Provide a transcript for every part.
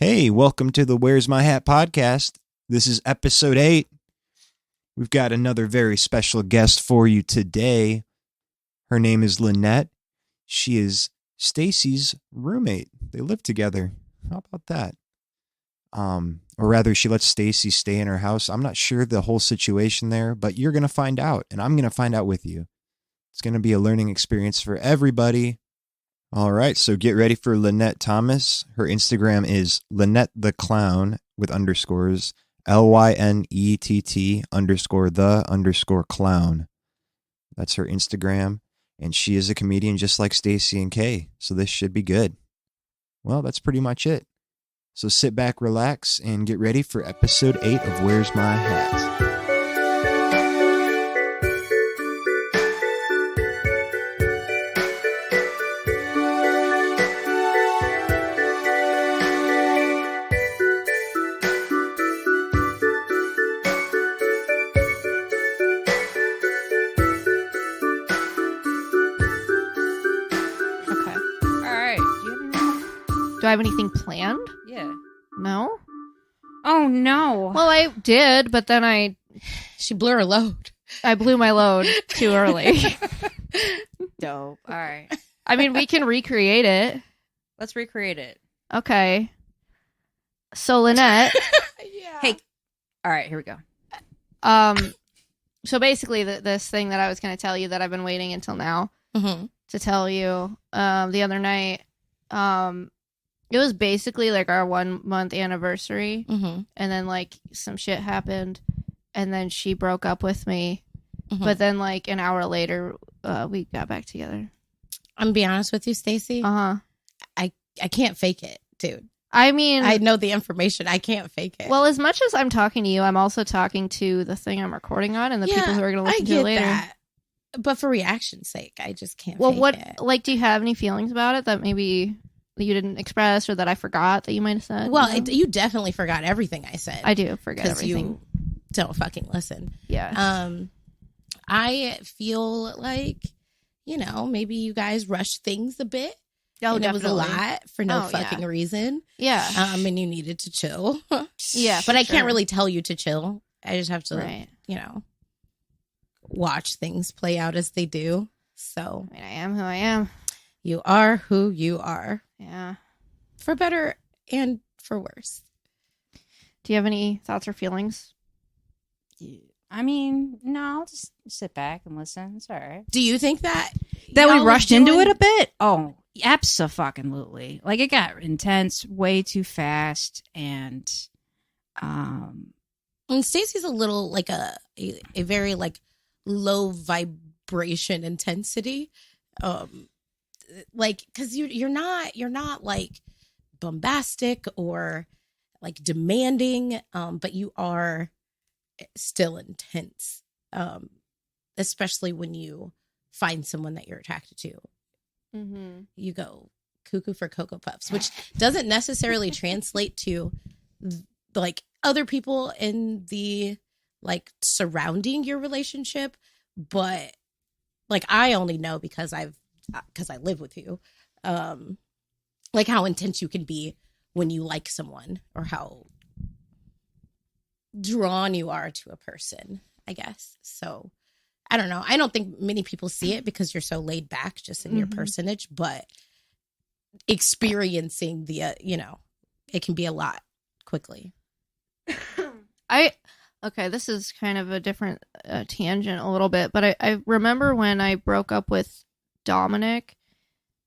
Hey, welcome to the Where's My Hat podcast. This is episode 8. We've got another very special guest for you today. Her name is Lynett. She is Stacey's roommate. They live together. How about that? Or rather, she lets Stacey stay in her house. I'm not sure the whole situation there, but you're going to find out, and I'm going to find out with you. It's going to be a learning experience for everybody. All right, so get ready for Lynett Thomas. Her Instagram is Lynett the Clown with underscores, LYNETT_the_clown. That's her Instagram, and she is a comedian just like Stacey and Kay, so this should be good. Well, that's pretty much it. So sit back, relax, and get ready for episode 8 of Where's My Hat? Do I have anything planned? Yeah. No? Oh, no. Well, I did, but then She blew her load. I blew my load too early. Dope. All right. I mean, we can recreate it. Let's recreate it. Okay. So, Lynett. Yeah. Hey. All right, here we go. So basically, this thing that I was going to tell you that I've been waiting until now to tell you the other night, it was basically like our 1 month anniversary, and then like some shit happened, and then she broke up with me, but then like an hour later, we got back together. I'm gonna be honest with you, Stacey. I can't fake it, dude. I mean, I know the information. I can't fake it. Well, as much as I'm talking to you, I'm also talking to the thing I'm recording on and the people who are going to listen to it later. That. But for reaction's sake, I just can't. Well, fake it. Like, do you have any feelings about it that maybe you didn't express or that I forgot that you might have said? Well, you definitely forgot everything I said. I do forget everything. You don't fucking listen. Yeah. I feel like, maybe you guys rushed things a bit. Oh, and it was a lot for no fucking reason. Yeah. And you needed to chill. Yeah. But I can't really tell you to chill. I just have to, right. Watch things play out as they do. So I mean, I am who I am. You are who you are. Yeah. For better and for worse. Do you have any thoughts or feelings? I mean, no, I'll just sit back and listen. It's all right. Do you think that we rushed into it a bit? Oh, abso-fucking-lutely. Like, it got intense way too fast, and Stacey's a little like a very like low vibration intensity. Like, because you're not like bombastic or like demanding, but you are still intense, especially when you find someone that you're attracted to. You go cuckoo for Cocoa Puffs, which doesn't necessarily translate to like other people in the like surrounding your relationship, but like I only know because I live with you, like how intense you can be when you like someone or how drawn you are to a person, I guess. So I don't know. I don't think many people see it because you're so laid back just in your personage, but experiencing the, it can be a lot quickly. Okay, this is kind of a different tangent a little bit, but I remember when I broke up with Dominic,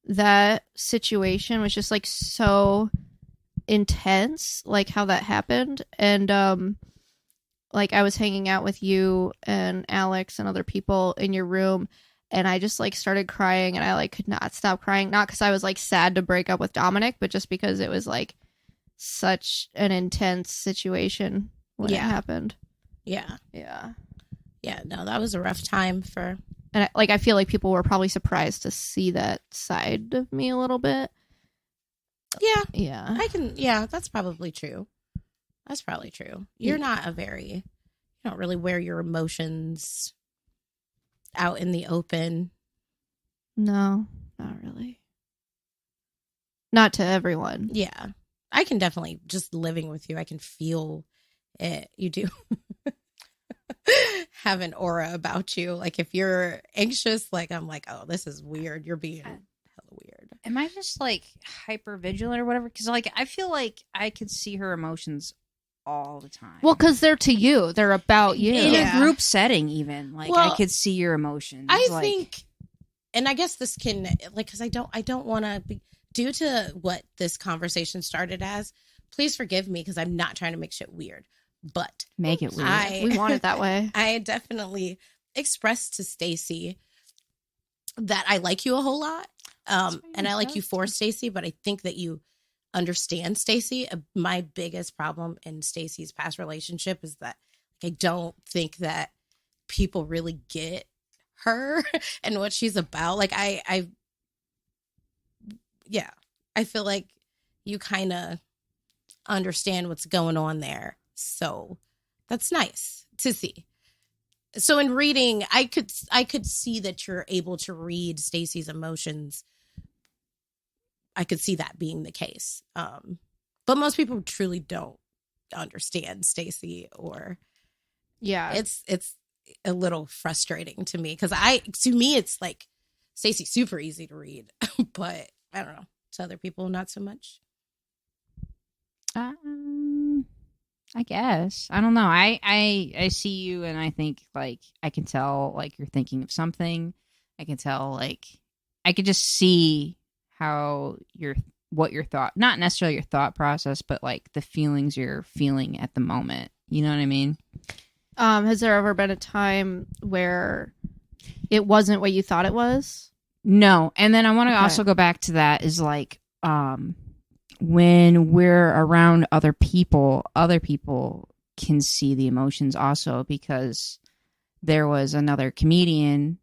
that situation was just like so intense, like how that happened. And like I was hanging out with you and Alex and other people in your room, and I just like started crying, and I like could not stop crying, not because I was like sad to break up with Dominic, but just because it was like such an intense situation when it happened. Yeah. No, that was a rough time for. And I feel like people were probably surprised to see that side of me a little bit. Yeah. That's probably true. That's probably true. You're not you don't really wear your emotions out in the open. No, not really. Not to everyone. Yeah. I can definitely, just living with you, I can feel it. You do have an aura about you. Like if you're anxious, like I'm like, oh, this is weird. You're being hella weird. Am I just like hyper vigilant or whatever? Because like I feel like I could see her emotions all the time. Well, because they're to you. They're about you. In Yeah. a group setting, even like Well, I could see your emotions. I like, think, and I guess this can, like, because I don't want to be, due to what this conversation started as, please forgive me because I'm not trying to make shit weird. But make it weird. We want it that way. I definitely expressed to Stacey that I like you a whole lot. And I like you for Stacey, but I think that you understand Stacey. My biggest problem in Stacey's past relationship is that I don't think that people really get her and what she's about. Like I feel like you kind of understand what's going on there. So that's nice to see. So in reading, I could see that you're able to read Stacey's emotions. I could see that being the case. But most people truly don't understand Stacey, or it's a little frustrating to me because to me it's like Stacey's super easy to read, but I don't know, to other people not so much. I guess. I don't know. I see you and I think like I can tell like you're thinking of something. I can tell like I could just see how what your thought, not necessarily your thought process, but like the feelings you're feeling at the moment. You know what I mean? Has there ever been a time where it wasn't what you thought it was? No. And then I want to also go back to that is like when we're around other people can see the emotions also, because there was another comedian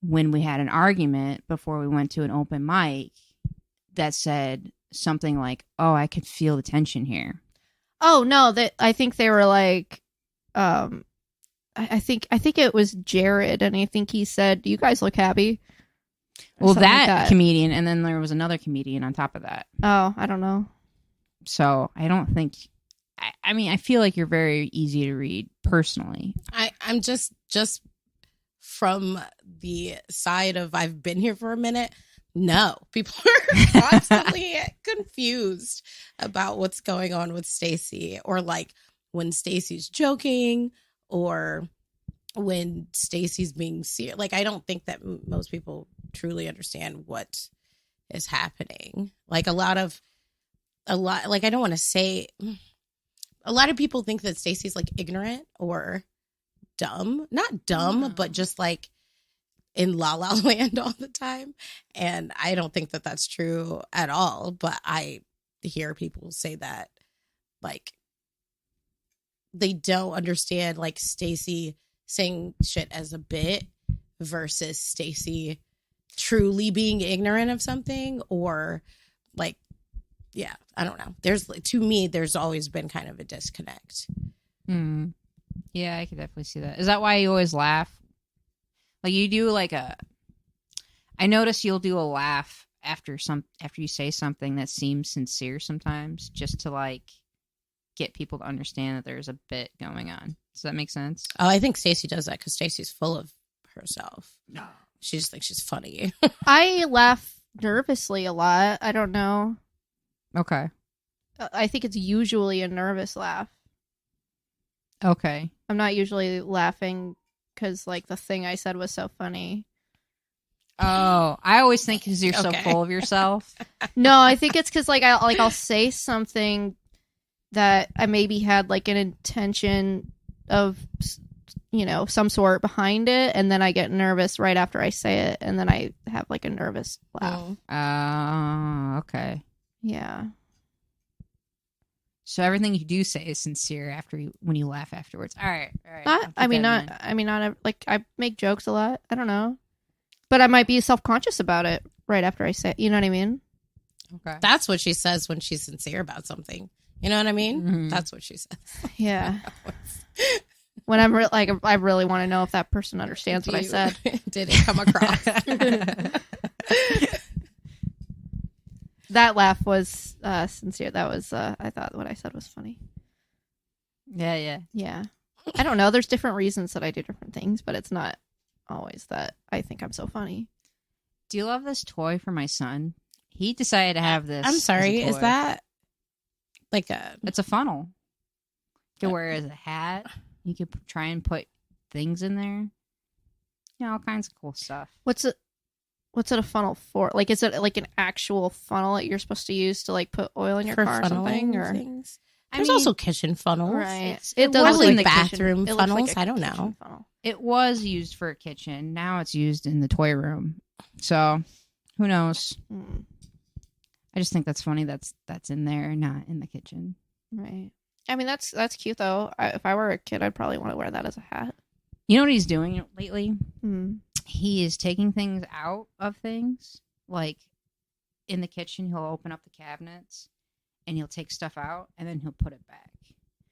when we had an argument before we went to an open mic that said something like, oh, I could feel the tension here. Oh no, I think they were like, I think it was Jared, and I think he said, "You guys look happy." Well, Something like that comedian, and then there was another comedian on top of that. Oh, I don't know. So I don't think. I mean, I feel like you're very easy to read personally. I'm just from the side of I've been here for a minute. No, people are constantly confused about what's going on with Stacey, or like when Stacey's joking, or when Stacey's being serious. Like, I don't think that most people truly understand what is happening. Like a lot, like, I don't want to say, a lot of people think that Stacey's like ignorant or dumb, not dumb, but just like in La La Land all the time. And I don't think that that's true at all. But I hear people say that, like, they don't understand like Stacey saying shit as a bit versus Stacey truly being ignorant of something, or like, yeah, I don't know. To me, there's always been kind of a disconnect. Yeah, I could definitely see that. Is that why you always laugh? Like you do like I notice you'll do a laugh after you say something that seems sincere sometimes, just to like get people to understand that there's a bit going on. Does that make sense? Oh, I think Stacey does that because Stacey's full of herself. No, she just thinks she's funny. I laugh nervously a lot. I don't know. Okay. I think it's usually a nervous laugh. Okay. I'm not usually laughing because like the thing I said was so funny. Oh, I always think because you're so full of yourself. No, I think it's because like I'll say something that I maybe had like an intention of, you know, some sort behind it, and then I get nervous right after I say it, and then I have like a nervous laugh. Oh, okay. Yeah. So everything you do say is sincere when you laugh afterwards. All right. Not like I make jokes a lot. I don't know, but I might be self-conscious about it right after I say it. You know what I mean? Okay. That's what she says when she's sincere about something. You know what I mean? Mm-hmm. That's what she says. Yeah. When I'm I really want to know if that person understands what I said. Did it come across? that laugh was sincere. That was I thought what I said was funny. Yeah. Yeah. I don't know. There's different reasons that I do different things, but it's not always that I think I'm so funny. Do you love this toy for my son? He decided to have this. I'm sorry. as a Is toy. that like a? It's a funnel. You can wear it as a hat. You could try and put things in there. All kinds of cool stuff. What's it a funnel for? Like, is it like an actual funnel that you're supposed to use to like put oil in your for car or something? funneling Or things? I There's mean, also kitchen funnels. right? It does was look in like the a kitchen- bathroom it looks like funnels. a I don't know. kitchen funnel. It was used for a kitchen. Now it's used in the toy room. So, who knows? Hmm. I just think that's funny. That's in there, not in the kitchen. Right. I mean, that's cute though. If I were a kid, I'd probably want to wear that as a hat. You know what he's doing lately? Hmm. He is taking things out of things. Like in the kitchen, he'll open up the cabinets and he'll take stuff out and then he'll put it back.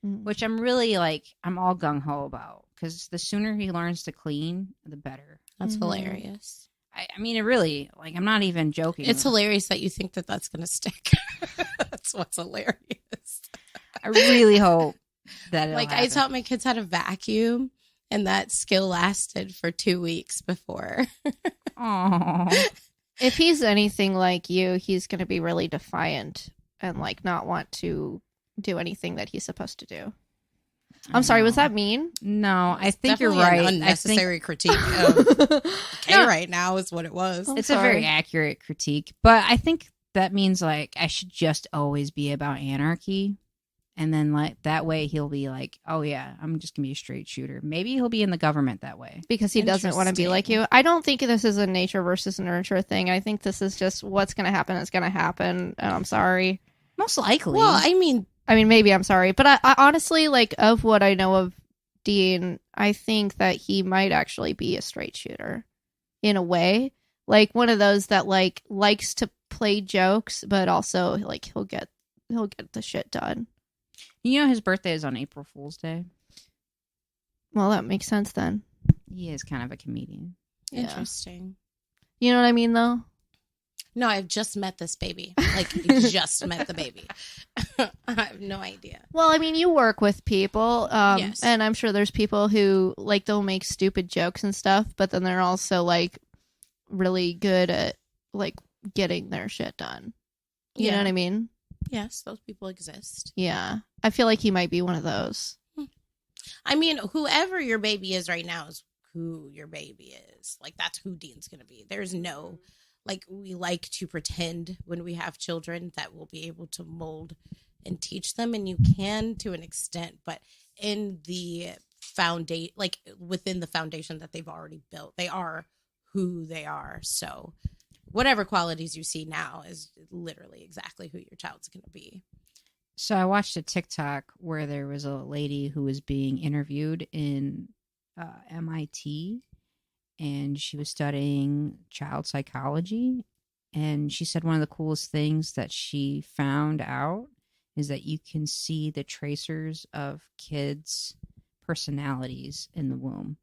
Mm. Which I'm really like, I'm all gung ho about because the sooner he learns to clean, the better. That's Mhm. hilarious. I mean, it really, like, I'm not even joking. It's hilarious that you think that that's going to stick. That's what's hilarious. I really hope that Like, I taught my kids how to vacuum, and that skill lasted for 2 weeks before. Oh, If he's anything like you, he's going to be really defiant and like not want to do anything that he's supposed to do. I'm sorry, was that mean? No, I It's think you're definitely right. An I think unnecessary critique of Kay right now is what it was. I'm it's a very sorry. accurate critique, but I think that means like I should just always be about anarchy. And then like that way he'll be like, oh yeah, I'm just gonna be a straight shooter. Maybe he'll be in the government that way. Because he doesn't want to be like you. I don't think this is a nature versus nurture thing. I think this is just what's going to happen is going to happen. And I'm sorry. Most likely. Well, I mean, Maybe I'm sorry. But I honestly, like, of what I know of Dean, I think that he might actually be a straight shooter in a way. Like one of those that like likes to play jokes, but also like he'll get the shit done. You know his birthday is on April Fool's Day. Well, that makes sense then. He is kind of a comedian. Yeah. interesting. You know what I mean, though? No, I've just met this baby. Like, just met the baby. I have no idea. Well, I mean, you work with people, Yes. and I'm sure there's people who like they'll make stupid jokes and stuff, but then they're also like really good at like getting their shit done. You know what I mean? Yes, those people exist. Yeah, I feel like he might be one of those. I mean, whoever your baby is right now is who your baby is. Like, that's who Dean's going to be. There's no, like, we like to pretend when we have children that we'll be able to mold and teach them, and you can to an extent, but in the foundation, like within the foundation that they've already built, they are who they are. So whatever qualities you see now is literally exactly who your child's going to be. So I watched a TikTok where there was a lady who was being interviewed in MIT, and she was studying child psychology. And she said one of the coolest things that she found out is that you can see the tracers of kids' personalities in the womb,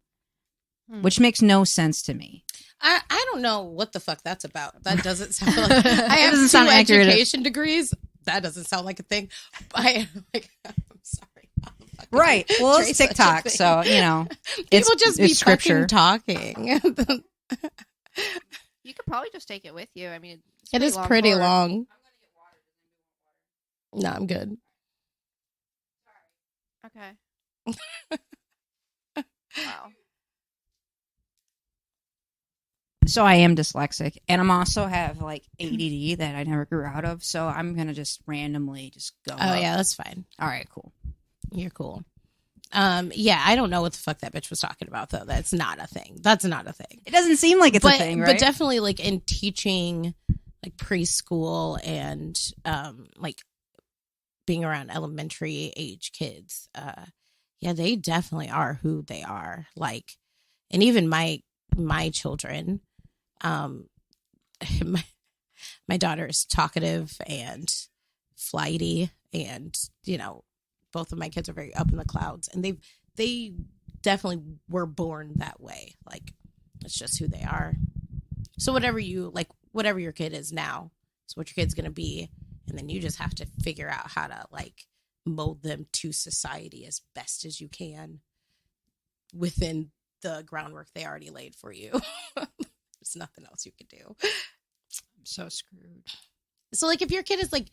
which makes no sense to me. I don't know what the fuck that's about. That doesn't sound like I have doesn't two sound accurate. education degrees. That doesn't sound like a thing. I'm sorry. Right. Well, it's Trace such a TikTok, thing. so, you know. People just be it's scripture. fucking talking. You could probably just take it with you. I mean, It is pretty long. No, I'm good. Okay. Wow. So I am dyslexic, and I'm also have like ADD that I never grew out of. So I'm gonna just randomly just go. Oh up. yeah, that's fine. All right, cool. You're cool. Yeah, I don't know what the fuck that bitch was talking about though. That's not a thing. That's not a thing. It doesn't seem like it's a thing, right? But definitely like in teaching like preschool and like being around elementary age kids, yeah, they definitely are who they are. Like, and even my children, my daughter is talkative and flighty, and you know, both of my kids are very up in the clouds, and they definitely were born that way. Like, it's just who they are. So whatever your kid is now is what your kid's going to be. And then you just have to figure out how to like mold them to society as best as you can within the groundwork they already laid for you. There's nothing else you can do. I'm so screwed. So like if your kid is like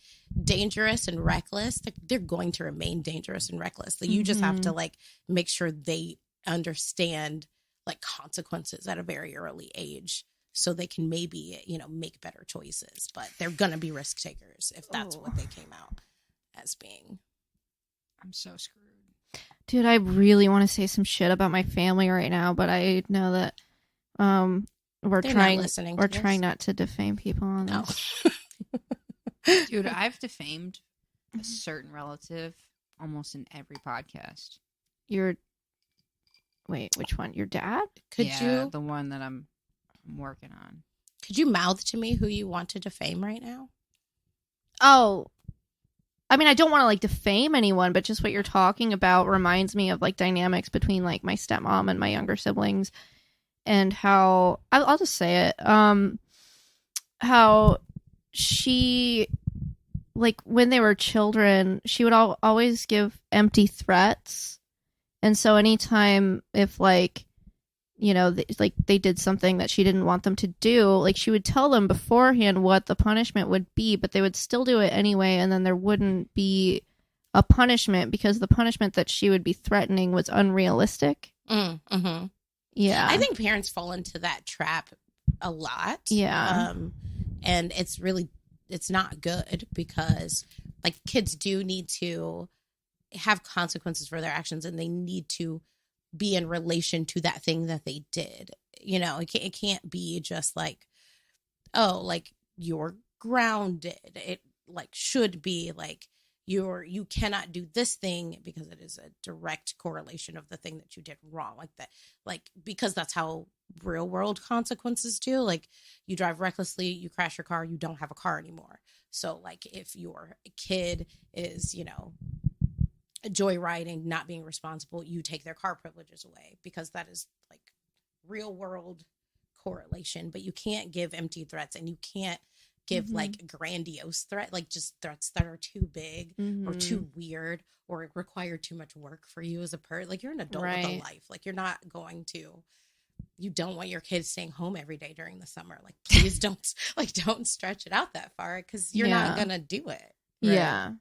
dangerous and reckless, they're going to remain dangerous and reckless. So you just have to like make sure they understand like consequences at a very early age so they can maybe, you know, make better choices. But they're going to be risk takers if that's what they came out as being. I'm so screwed. Dude, I really want to say some shit about my family right now, but I know that we're They're trying not listening to we're this. trying not to defame people on No. this. Dude, I've defamed a certain relative almost in every podcast. Wait, which one? Your dad? Could Yeah, you the one that I'm working on. could you mouth to me who you want to defame right now? Oh, I mean, I don't want to like defame anyone, but just what you're talking about reminds me of like dynamics between like my stepmom and my younger siblings, and how I'll just say it, how she, like when they were children, she would always give empty threats, and so anytime if like, you know, they did something that she didn't want them to do, like she would tell them beforehand what the punishment would be, but they would still do it anyway, and then there wouldn't be a punishment because the punishment that she would be threatening was unrealistic. Mm-hmm. Yeah. I think parents fall into that trap a lot. Yeah. And it's not good because like kids do need to have consequences for their actions, and they need to be in relation to that thing that they did. You know, it can't be just like, oh, like you're grounded. It like should be like you cannot do this thing because it is a direct correlation of the thing that you did wrong. Like that, like, because that's how real world consequences do. Like you drive recklessly, you crash your car, you don't have a car anymore. So like if your kid is, you know, joyriding, not being responsible, you take their car privileges away because that is like real world correlation. But you can't give empty threats, and you can't give like grandiose threat, like just threats that are too big or too weird or require too much work for you as a person. Like you're an adult with a life. Like you're not going to, you don't want your kids staying home every day during the summer. Like please don't stretch it out that far because you're not gonna do it. Right? Yeah.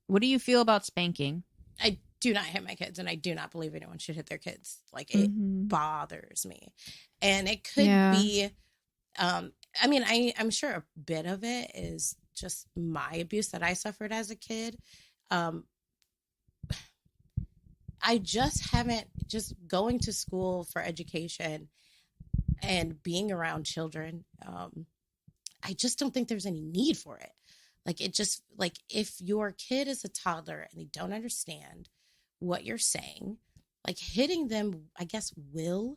What do you feel about spanking? I do not hit my kids, and I do not believe anyone should hit their kids. Like it bothers me, and it could be. I mean, I'm sure a bit of it is just my abuse that I suffered as a kid. I just haven't just going to school for education and being around children. I just don't think there's any need for it. Like it just like if your kid is a toddler and they don't understand what you're saying, like hitting them, I guess will,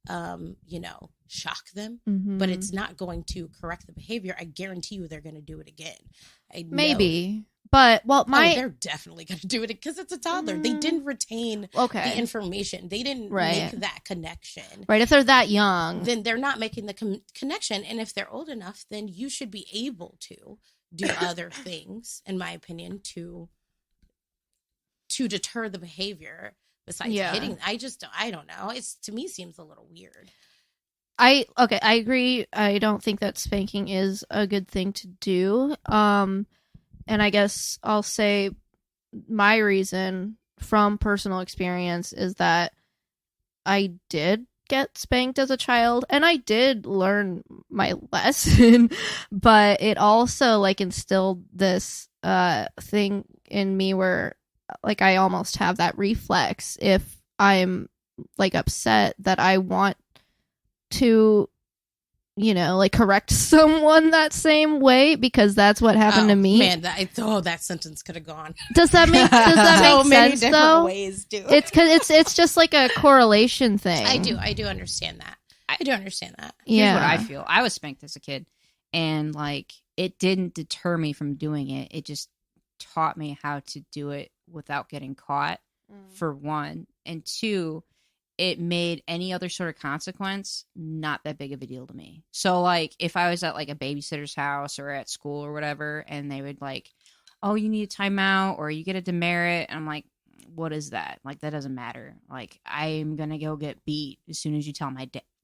you know, shock them, but it's not going to correct the behavior. I guarantee you they're going to do it again. Maybe. But well, they're definitely going to do it because it's a toddler. They didn't retain the information. They didn't make that connection. Right. If they're that young, then they're not making the connection. And if they're old enough, then you should be able to do other things, in my opinion, to deter the behavior besides hitting. I don't know. It's to me seems a little weird. I agree. I don't think that spanking is a good thing to do. And I guess I'll say my reason from personal experience is that I did get spanked as a child, and I did learn my lesson, but it also like instilled this thing in me where like I almost have that reflex if I'm like upset that I want to, you know, like correct someone that same way because that's what happened to me. Man, that sentence could have gone. Does that make so many sense different though? ways, dude. It's because it's just like a correlation thing. I do understand that. I do understand that. Yeah. Here's what I feel. I was spanked as a kid, and like it didn't deter me from doing it. It just taught me how to do it without getting caught, for one, and two, it made any other sort of consequence not that big of a deal to me. So like if I was at like a babysitter's house or at school or whatever, and they would like, oh, you need a timeout or you get a demerit, and I'm like, what is that? Like, that doesn't matter. Like, I'm gonna go get beat as soon as you tell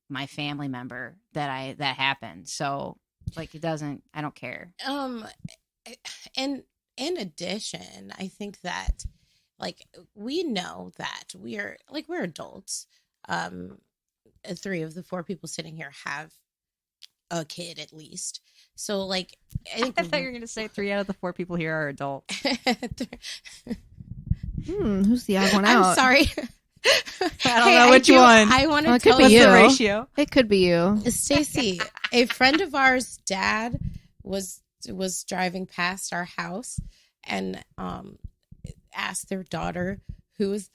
my family member that happened. So like, it doesn't, I don't care. And in addition, I think that like we know that we're adults. 3 of the 4 people sitting here have a kid at least. So like, I thought you were going to say 3 out of the 4 people here are adults. Who's the odd one out? I'm sorry. I don't know which one. I want to Well, tell be you you. the ratio. It could be you. Stacy, a friend of ours' dad was driving past our house and asked their daughter, who is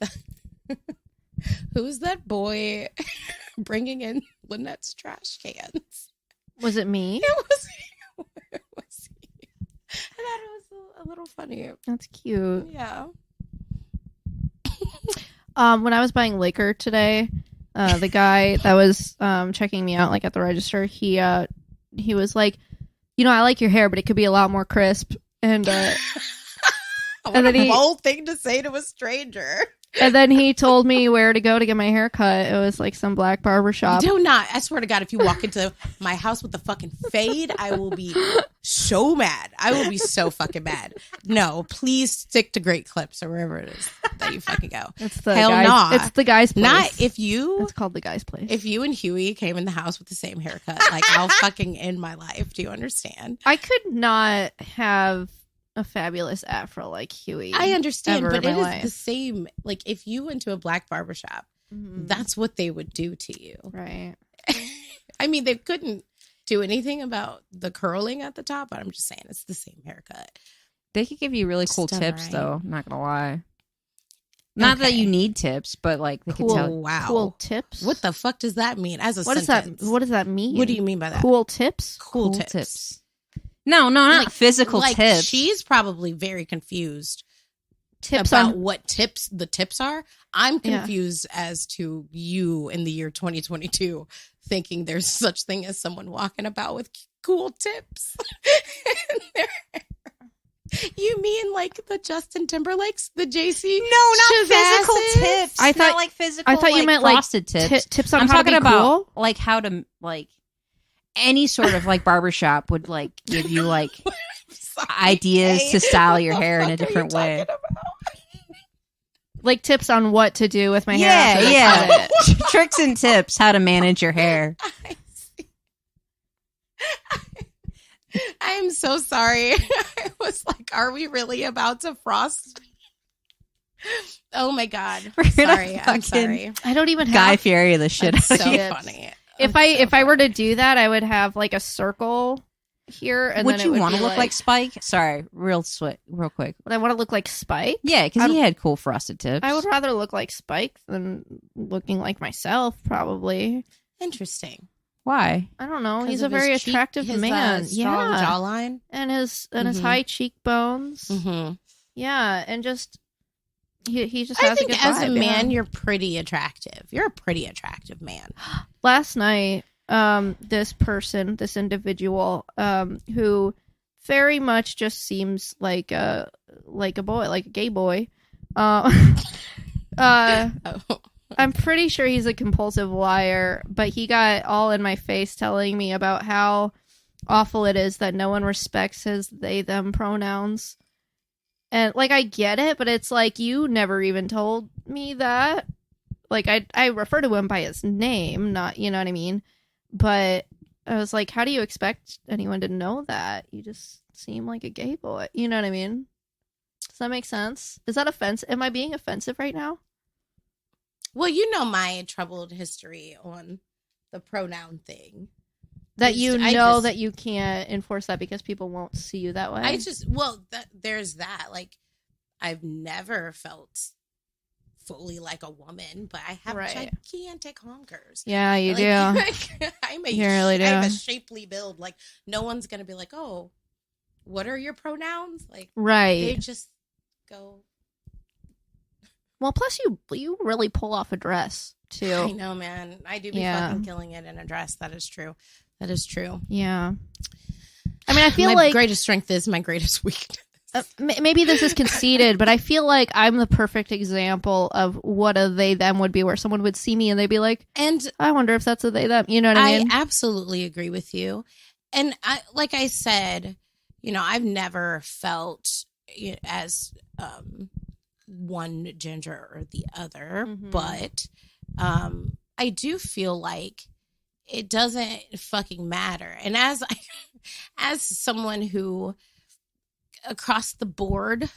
that boy bringing in Lynett's trash cans? Was it me? It was he. I thought it was a little funny. That's cute. Yeah. When I was buying liquor today, the guy that was checking me out, like at the register, he was like, I like your hair, but it could be a lot more crisp. And What a bold thing to say to a stranger. And then he told me where to go to get my hair cut. It was like some black barber shop. Do not. I swear to God, if you walk into my house with a fucking fade, I will be so mad. I will be so fucking mad. No, please stick to Great Clips or wherever it is that you fucking go. It's the Hell guy's, nah. It's the guy's place. Not if you. It's called the guy's place. If you and Huey came in the house with the same haircut, like I'll fucking end my life. Do you understand? I could not have a fabulous afro like Huey. I understand, ever but in it my is life. the same. Like if you went to a black barbershop, Mhm. that's what they would do to you. Right. I mean, they couldn't do anything about the curling at the top, but I'm just saying it's the same haircut. They could give you really cool Just tips, alright. though. I'm not gonna lie. Not that Okay. you need tips, but like they Cool. could tell. Wow. Cool tips. What the fuck does that mean as a What does sentence? that? What does that mean? What do you mean by that? Cool tips? Cool tips. No, not Like- physical like tips. she's probably very confused Tips about on what the tips are. I'm Yeah. confused as to you in the year 2022 thinking there's such thing as someone walking about with cool tips. You mean like the Justin Timberlakes, the JC? No, not physical Shabazz? tips. I thought- not like physical. I thought you meant like frosted tips. tips on I'm how to talking be about cool. like how to like any sort of like barbershop would like give you like Sorry, ideas Kay. to style your What the hair in a fuck are you different way. talking about? Like tips on what to do with my hair. Yeah, after I yeah. cut it. Tricks and tips how to manage your hair. I see. I am so sorry. I was like, are we really about to frost? Oh my God. We're gonna Sorry. I'm fucking sorry. I don't even have. Guy Fieri the shit That's out so of you. Yes. funny. If I were to do that, I would have like a circle here, and Would then you it would want be to look like Spike? Sorry, real quick. Would I want to look like Spike? Yeah, because I'd- he had cool frosted tips. I would rather look like Spike than looking like myself. Probably. Interesting. Why? I don't know. 'Cause He's a of his very cheek- attractive his, man. strong Yeah, jawline. and his Mhm. high cheekbones. Mm-hmm. Yeah, and just he just I has think a good as a vibe, man, yeah. you're pretty attractive. You're a pretty attractive man. Last night, this individual, who very much just seems like a boy, like a gay boy. Oh. I'm pretty sure he's a compulsive liar, but he got all in my face telling me about how awful it is that no one respects his they them pronouns. And like I get it, but it's like you never even told me that. Like I refer to him by his name, not, you know what I mean? But I was like, how do you expect anyone to know that? You just seem like a gay boy. You know what I mean? Does that make sense? Is that offensive? Am I being offensive right now? Well, you know my troubled history on the pronoun thing. That I you just- know that you can't enforce that because people won't see you that way. There's that. Like, I've never felt fully like a woman, but I have Right. gigantic honkers. Yeah, you Like, do. I'm You really I have a do. shapely build. Like, no one's gonna be like, "Oh, what are your pronouns?" Like, they Right. just go. Well, plus you really pull off a dress. too. I know, man. I do be fucking killing it in a dress. That is true. That is true. Yeah. I mean, I feel my like greatest strength is my greatest weakness. Maybe this is conceited, but I feel like I'm the perfect example of what a they them would be, where someone would see me and they'd be like, and I wonder if that's a they them. You know what I mean? I absolutely agree with you. And like I said, I've never felt as one gender or the other, but I do feel like it doesn't fucking matter. And as someone who across the board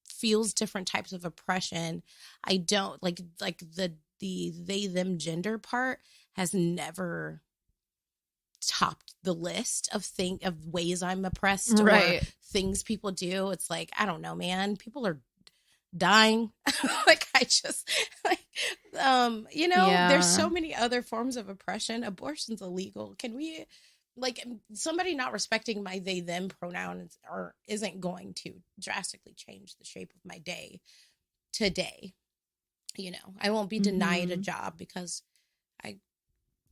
feels different types of oppression, I don't like the they them gender part has never topped the list of ways I'm oppressed or things people do. It's like, I don't know, man, people are dying. Like, I just there's so many other forms of oppression. Abortion's illegal. Can we, like, somebody not respecting my they them pronouns isn't going to drastically change the shape of my day today. I won't be denied a job because I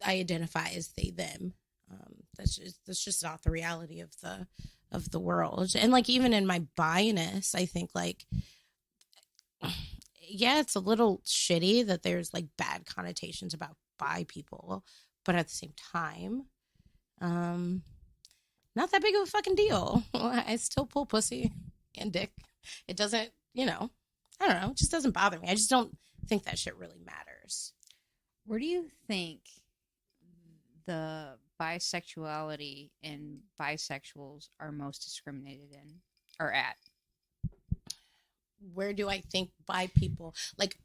identify as they them. That's just not the reality of the world. And like, even in my bi-ness, I think like, yeah, it's a little shitty that there's like bad connotations about bi people, but at the same time, not that big of a fucking deal. I still pull pussy and dick. It doesn't, I don't know, it just doesn't bother me. I just don't think that shit really matters. Where do you think the bisexuality and bisexuals are most discriminated in or at? Where do I think bi people, like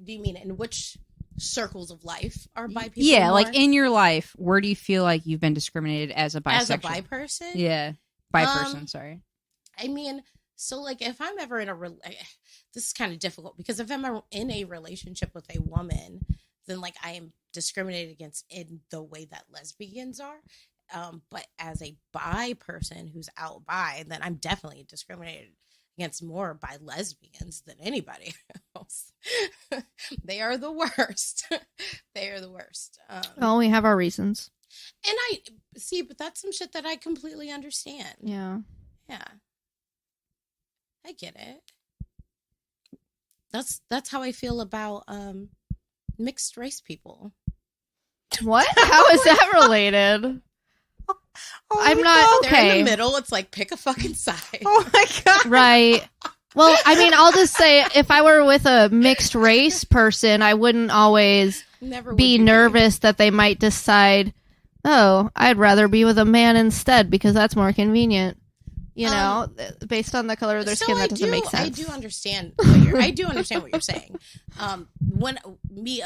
do you mean in which circles of life are bi people? Yeah, more? like in your life, where do you feel like you've been discriminated as a bisexual? As a bi person? Yeah, bi person, sorry. I mean, so like if I'm ever in this is kind of difficult because if I'm in a relationship with a woman, then like I am discriminated against in the way that lesbians are. But as a bi person who's out bi, then I'm definitely discriminated against more by lesbians than anybody else. They are the worst. They are the worst. Well, we have our reasons. And I see, but that's some shit that I completely understand. Yeah. Yeah. I get it. That's how I feel about mixed race people. What? How is that related? I'm not okay. They're in the middle. It's like, pick a fucking side. Oh my god! Right. Well, I mean, I'll just say, if I were with a mixed race person, I wouldn't always be nervous that they might decide, oh, I'd rather be with a man instead because that's more convenient. Based on the color of their skin, that doesn't make sense. I do understand what you're saying. When me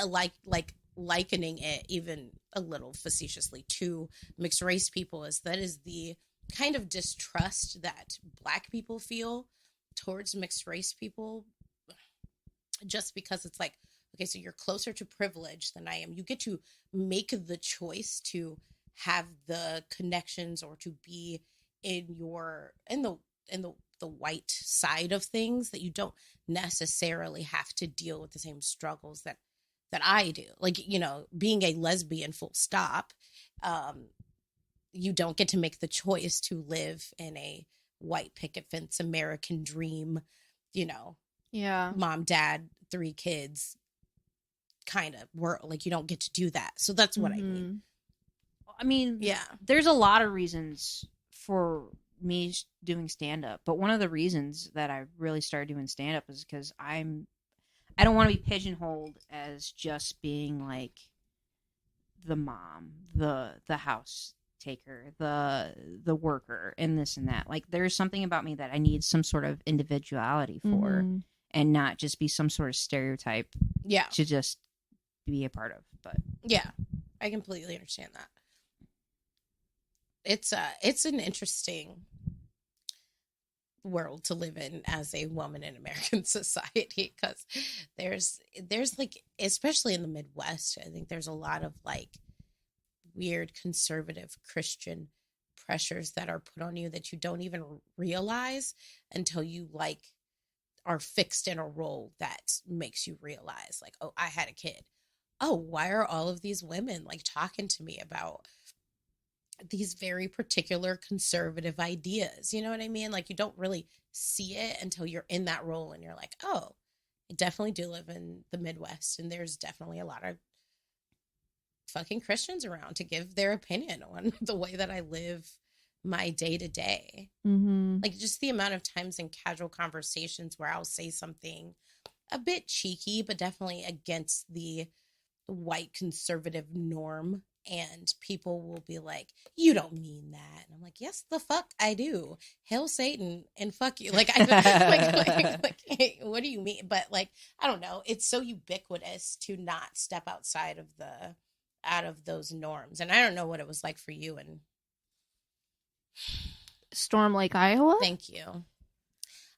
likening it even a little facetiously to mixed race people is the kind of distrust that Black people feel towards mixed race people, just because it's like, okay, so you're closer to privilege than I am. You get to make the choice to have the connections or to be in the white side of things, that you don't necessarily have to deal with the same struggles that I do. Like, being a lesbian, full stop, you don't get to make the choice to live in a white picket fence American dream, mom, dad, 3 kids kind of world. Like, you don't get to do that. So that's what I mean. I mean, yeah, there's a lot of reasons for me doing stand-up, but one of the reasons that I really started doing stand-up is because I don't want to be pigeonholed as just being like the mom, the house taker, the worker, and this and that. Like, there's something about me that I need some sort of individuality for, and not just be some sort of stereotype. Yeah, to just be a part of. But yeah, I completely understand that. It's an interesting world to live in as a woman in American society, because there's like, especially in the Midwest, I think there's a lot of like weird conservative Christian pressures that are put on you that you don't even realize until you like are fixed in a role that makes you realize, like, oh, I had a kid, oh, why are all of these women like talking to me about these very particular conservative ideas? You know what I mean? Like, you don't really see it until you're in that role and you're like, oh, I definitely do live in the Midwest, and there's definitely a lot of fucking Christians around to give their opinion on the way that I live my day to day. Like, just the amount of times in casual conversations where I'll say something a bit cheeky, but definitely against the white conservative norm, and people will be like, you don't mean that. And I'm like, yes, the fuck I do. Hail Satan and fuck you. Like, hey, what do you mean? But like, I don't know. It's so ubiquitous to not step outside of those norms. And I don't know what it was like for you. And Storm Lake, Iowa. thank you.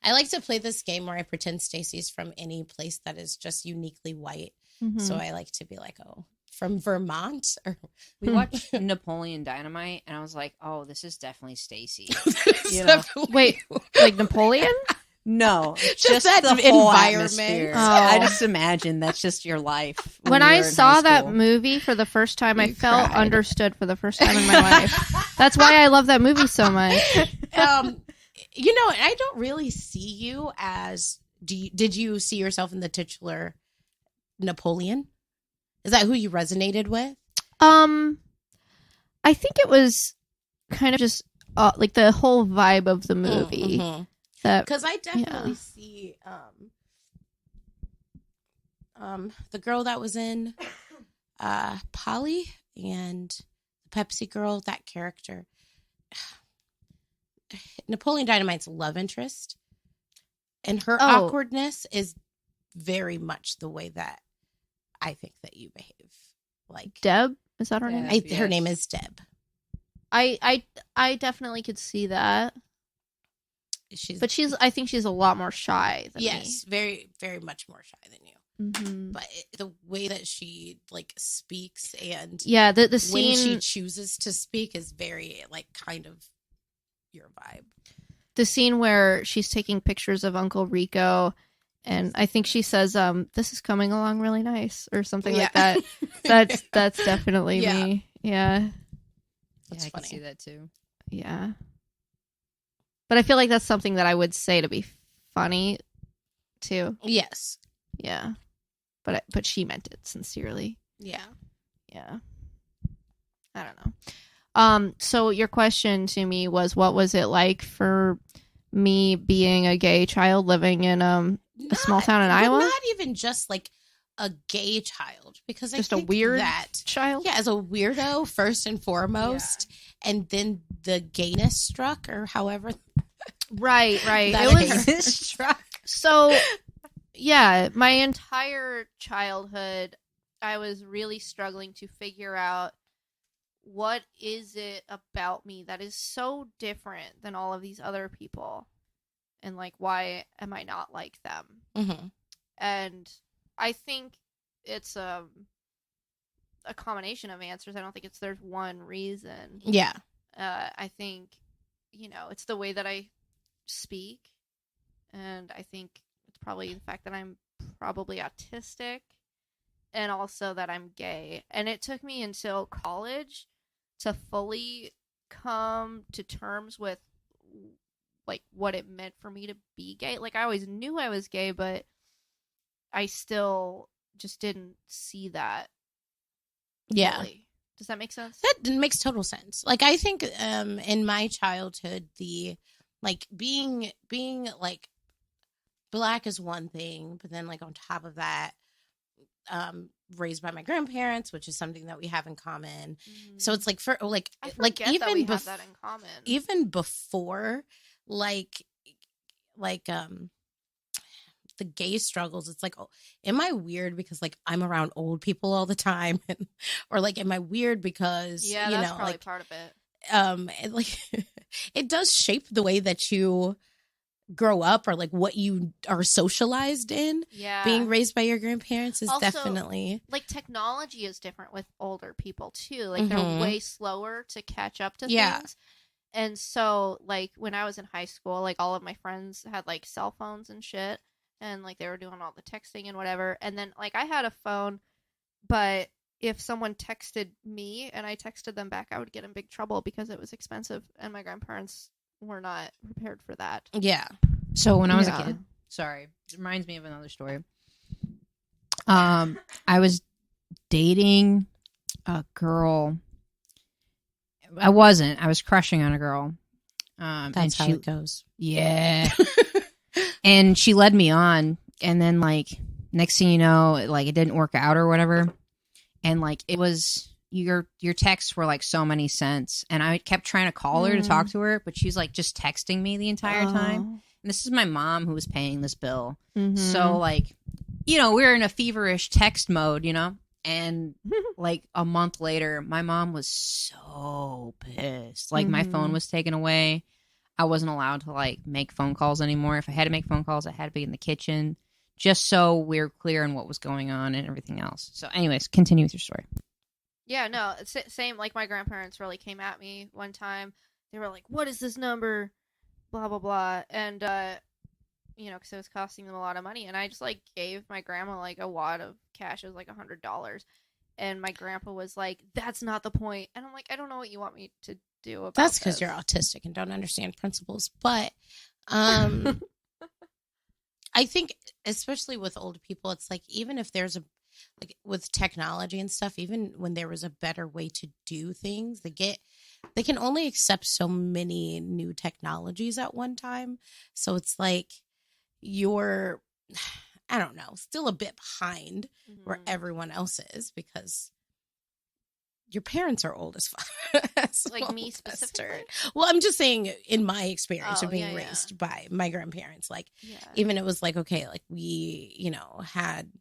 I like to play this game where I pretend Stacey's from any place that is just uniquely white. So I like to be like, oh, from Vermont. Or We watched Napoleon Dynamite, and I was like, "Oh, this is definitely Stacey." You know? Wait, like Napoleon? No, Just that the whole environment. atmosphere. Oh. I just imagine that's just your life. When you I were in saw high that school. movie for the first time, I You felt cried. understood for the first time in my life. That's why I love that movie so much. You know, I don't really see you as. Did you see yourself in the titular Napoleon? Is that who you resonated with? I think it was kind of just like the whole vibe of the movie. That Because I definitely see the girl that was in Polly and the Pepsi girl, that character. Napoleon Dynamite's love interest, and her awkwardness is very much the way that I think that you behave. Like, Deb, is that her Yeah. name? her name is Deb. I definitely could see that, but I think she's a lot more shy than yes, very, very much more shy than you. me. But the way that she like speaks, and Yeah, the when scene she chooses to speak is very like kind of your vibe. the scene where she's taking pictures of Uncle Rico, and I think she says, "This is coming along really nice" or something like that. That's definitely me. Yeah, That's I can funny. see that too. yeah. But I feel like that's something that I would say to be funny, too. Yes. Yeah, but she meant it sincerely. Yeah. Yeah. I don't know. So your question to me was, what was it like for me being a gay child living in a small town in Iowa? Not even just like a gay child, because Just I a think weird that child? yeah, as a weirdo first and foremost, and then the gayness struck, or however Right. that It was is. struck. so. Yeah, my entire childhood, I was really struggling to figure out what is it about me that is so different than all of these other people, and like, why am I not like them? Mhm. And I think it's a combination of answers. I don't think there's one reason. Yeah. I think, it's the way that I speak, and I think it's probably the fact that I'm probably autistic, and also that I'm gay. And it took me until college to fully come to terms with like what it meant for me to be gay. Like, I always knew I was gay, but I still just didn't see that. Yeah. fully. Does that make sense? That makes total sense. Like, I think in my childhood, the like being like Black is one thing, but then like on top of that, raised by my grandparents, which is something that we have in common. So it's like for like I like forget that we even have that in common. even before like the gay struggles, it's like, oh, am I weird because like I'm around old people all the time, or like am I weird because yeah, you that's know probably like part of it. it, like it does shape the way that you grow up, or like what you are socialized in. Yeah, Being raised by your grandparents is Also, definitely like, technology is different with older people too. Like, Mhm. they're way slower to catch up to Yeah. things. And so, like, when I was in high school, like, all of my friends had like cell phones and shit, and like they were doing all the texting and whatever. And then like I had a phone But if someone texted me and I texted them back, I would get in big trouble because it was expensive, and my grandparents were not prepared for that. Yeah. So when I was a Yeah. kid, sorry, it reminds me of another story. I was dating a girl. I wasn't. I was crushing on a girl. That's how it goes. Yeah. And she led me on, and then like next thing you know, like it didn't work out or whatever. And like it was your texts were like so many cents, and I kept trying to call her to talk to her, but she's like just texting me the entire time. And this is my mom who was paying this bill. Mhm. So like, you know, we were in a feverish text mode, you know? And like a month later, my mom was so pissed. Like my phone was taken away. I wasn't allowed to like make phone calls anymore. If I had to make phone calls, I had to be in the kitchen just so we're clear on what was going on and everything else. So anyways, continue with your story. Yeah, no, it's same. Like my grandparents really came at me one time. They were like, "What is this number?" Blah blah blah, and you know, because it was costing them a lot of money, and I just like gave my grandma like a wad of cash. It was like $100, and my grandpa was like, "That's not the point," and I'm like, "I don't know what you want me to do about That's because this." you're autistic and don't understand principles. But I think, especially with older people, it's like even if there's like with technology and stuff, even when there was a better way to do things, they can only accept so many new technologies at one time. So it's like you're, I don't know, still a bit behind where everyone else is because your parents are old as fuck. Like me specifically? Well, I'm just saying in my experience of Oh, being yeah, raised by my grandparents, like Yeah. even it was like, okay, like we, you know, had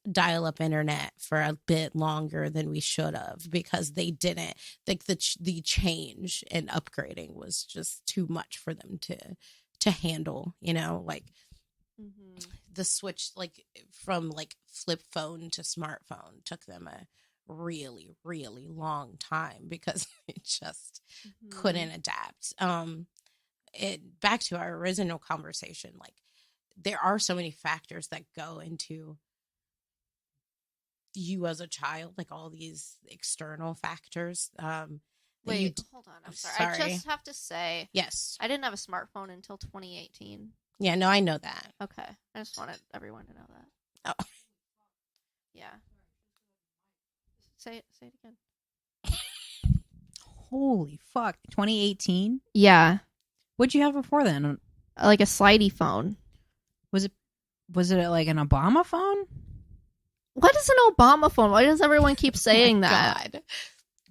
dial-up internet for a bit longer than we should have because they didn't, like the change and upgrading was just too much for them to handle, you know, like the switch like from like flip phone to smartphone took them a really, really long time because they just couldn't adapt. Back to our original conversation, like there are so many factors that go into you as a child, like all these external factors. Wait, hold on. I'm sorry. I just have to say, yes, I didn't have a smartphone until 2018. Yeah, no, I know that. Okay. I just wanted everyone to know that. Oh. Yeah. Say it again. Holy fuck. 2018? Yeah. What'd you have before then? Like a slidey phone. Was it like an Obama phone? What is an Obama phone? Why does everyone keep saying that? God.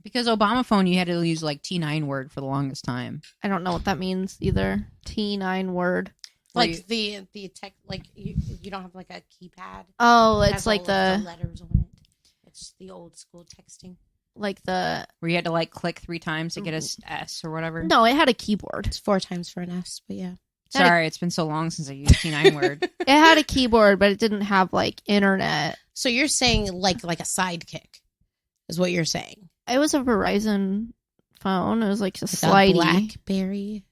Because Obama phone, you had to use like T9 word for the longest time. I don't know what that means either. T9 word. Like the tech, like you don't have like a keypad. Oh, It it's has like all the of the letters on it. It's the old school texting. like the Where you had to like click 3 times to get a S or whatever. No, it had a keyboard. It's 4 times for an S, but yeah. Sorry, it's been so long since I used T9 word. It had a keyboard, but it didn't have like internet. So you're saying like a sidekick is what you're saying. It was a Verizon phone. It was like a Like slidey. a BlackBerry.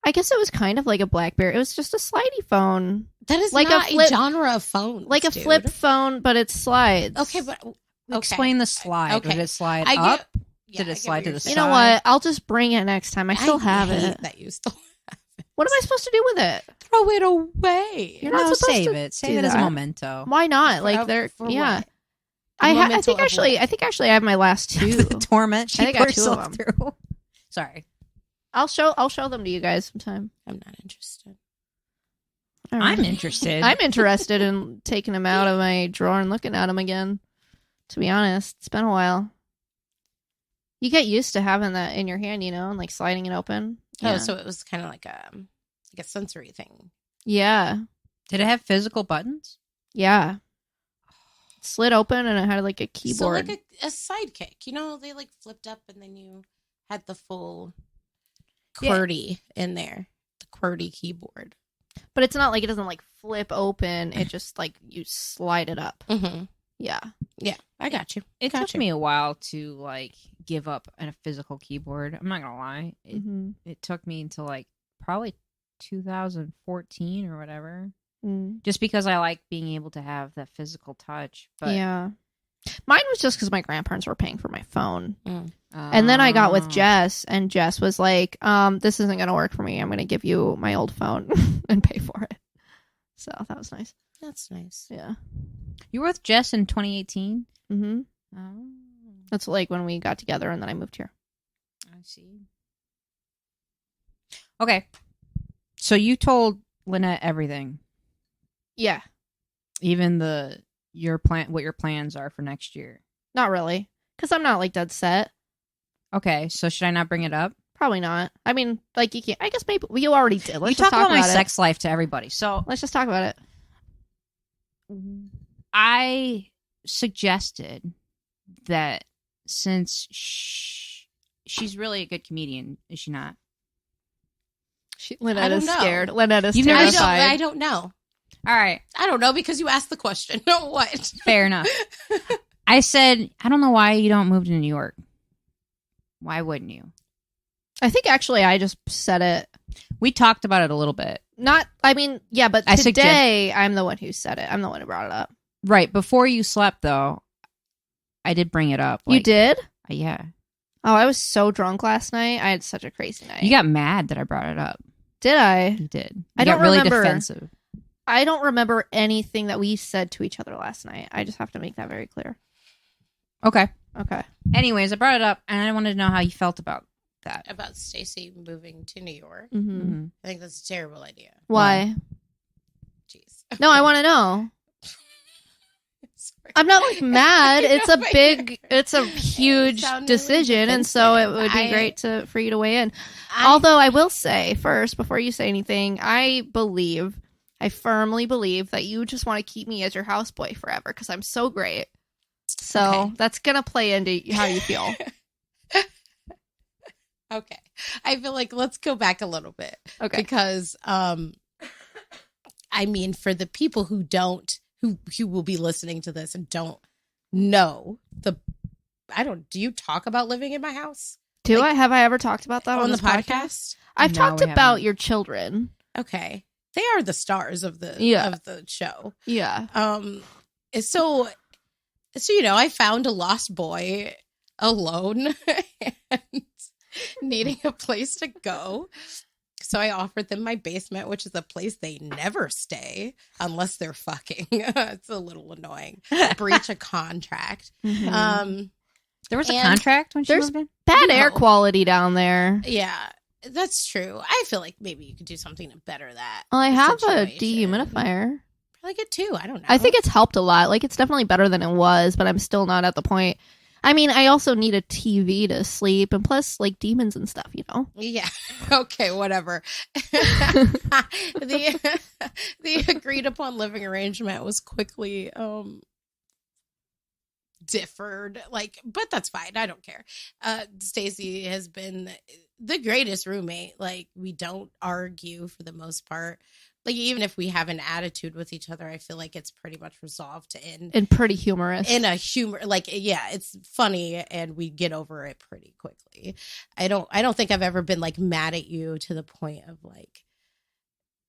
I guess it was kind of like a BlackBerry. It was just a slidey phone. That is like not a flip, genre of phone. like a flip phone, but it slides. Okay, but Explain the slide. Okay. Did it slide I up? Yeah, Did it I get slide what to you're the saying. You know side? what? I'll just bring it next time. I still have hate it. that you still have it. What am I supposed to do with it? Throw it away. You're not No, supposed save to it. Save do it as a that. memento. Why not? For- Like they're for yeah. what? I Memento think of actually what? I think actually I have my last two. The torment she I think I put got 2 of herself them. through. Sorry. I'll show them to you guys sometime. I'm not interested. All right. I'm interested. I'm interested in taking them out of my drawer and looking at them again. To be honest, it's been a while. You get used to having that in your hand, you know, and like sliding it open. Oh, so it was kind of like a sensory thing. Yeah, Did it have physical buttons? yeah. It slid open and it had like a keyboard. So like a sidekick. You know, they like flipped up and then you had the full QWERTY in there. The QWERTY keyboard. But it's not like it doesn't like flip open. It just like you slide it up. Mm-hmm. Yeah. Yeah, I got you. It took me a while to like give up on a physical keyboard. I'm not gonna lie. It took me until like probably 2014 or whatever. Just because I like being able to have that physical touch. But yeah. Mine was just because my grandparents were paying for my phone. And then I got with Jess, and Jess was like, this isn't going to work for me. I'm going to give you my old phone and pay for it. So that was nice. That's nice. Yeah. You were with Jess in 2018? Mm-hmm. Oh. That's like when we got together and then I moved here. I see. Okay. So you told Lynett everything. Yeah. Even what your plans are for next year. Not really. Because I'm not like dead set. Okay, so should I not bring it up? Probably not. I mean, like you can't. I guess maybe you already did. Let's You just talk about my it. sex life to everybody. So Let's just talk about it. I suggested that since she's really a good comedian, is she not? I don't know. scared. Lynett is You've never- terrified. I don't know. All right, I don't know because you asked the question. What? fair enough. I said, I don't know why you don't move to New York. Why wouldn't you? I think actually I just said it. We talked about it a little bit. Not, I mean, yeah, but I today I'm the one who said it. I'm the one who brought it up. Right, before you slept, though, I did bring it up. You did? Yeah. Oh, I was so drunk last night. I had such a crazy night. You got mad that I brought it up. Did I? You did. You I don't got really remember. defensive. I don't remember anything that we said to each other last night. I just have to make that very clear. Okay. Okay. Anyways, I brought it up, and I wanted to know how you felt about that. About Stacey moving to New York. Mm-hmm. Mm-hmm. I think that's a terrible idea. Why? Jeez. No, I want to know. Sorry. I'm not like mad. It's a No, but big, you're- it's a huge sound really decision, and so it defensive. would be great for you to weigh in. I- Although I will say first, before you say anything, I firmly believe that you just want to keep me as your houseboy forever because I'm so great. So Okay. that's gonna play into how you feel. Okay. I feel like let's go back a little bit. Okay. Because I mean for the people who will be listening to this and don't know do you talk about living in my house? Have I ever talked about that on the this podcast? I've No, talked we about haven't. your children. Okay. They are the stars of the show. Yeah. So I found a lost boy alone and needing a place to go. So I offered them my basement, which is a place they never stay unless they're fucking. It's a little annoying. Breach a contract. Mhm. There was a And contract when she there's- moved in? Bad No. air quality down there. Yeah, that's true. I feel like maybe you could do something to better that. Well, I have a situation. dehumidifier. Probably get two. I don't know. I think it's helped a lot. Like, it's definitely better than it was, but I'm still not at the point. I mean, I also need a TV to sleep, and plus, like, demons and stuff, you know? Yeah. Okay, whatever. The agreed upon living arrangement was quickly differed. But that's fine. I don't care. Stacey has been the greatest roommate. Like, we don't argue for the most part. Like, even if we have an attitude with each other, I feel like it's pretty much resolved to end And pretty humorous. in a humor, it's funny and we get over it pretty quickly. I don't think I've ever been like mad at you to the point of like,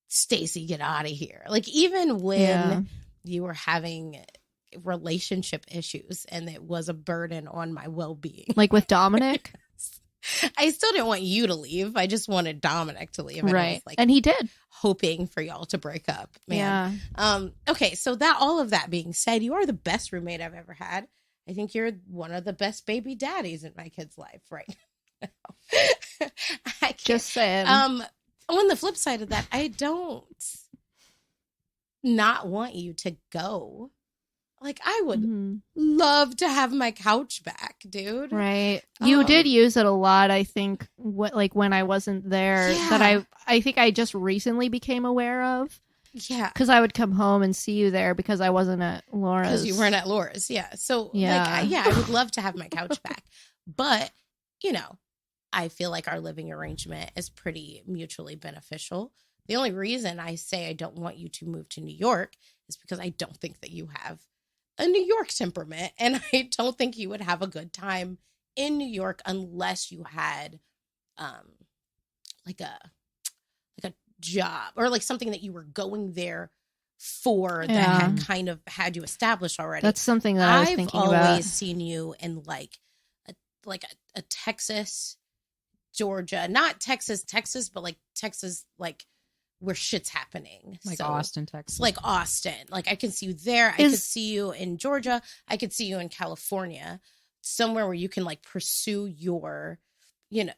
Stacey, get out of here. Like, even when you were having relationship issues and it was a burden on my well-being. Like with Dominic? I still didn't want you to leave. I just wanted Dominic to leave. And I Right. was, like, And he did. hoping for y'all to break up, man. Yeah. Okay, so all of that being said, you are the best roommate I've ever had. I think you're one of the best baby daddies in my kid's life right now. I can't- Just saying. on the flip side of that, I don't not want you to go. Like, I would Mhm. love to have my couch back, dude. Right. You Um, did use it a lot, I think, when I wasn't there, that Yeah. I think I just recently became aware of. Yeah. Because I would come home and see you there because I wasn't at Laura's. Because you weren't at Laura's. Yeah. So, Yeah. I would love to have my couch back. But, I feel like our living arrangement is pretty mutually beneficial. The only reason I say I don't want you to move to New York is because I don't think that you have a New York temperament. And I don't think you would have a good time in New York unless you had like a job or like something that you were going there that had kind of had you established already. That's something that I was thinking about. I've always seen you in like a Texas, Georgia, not Texas, but like Texas, like where shit's happening. Like So, Austin, Texas. like Austin. Like I can see you there. I could see you in Georgia. I could see you in California, somewhere where you can like pursue your, you know,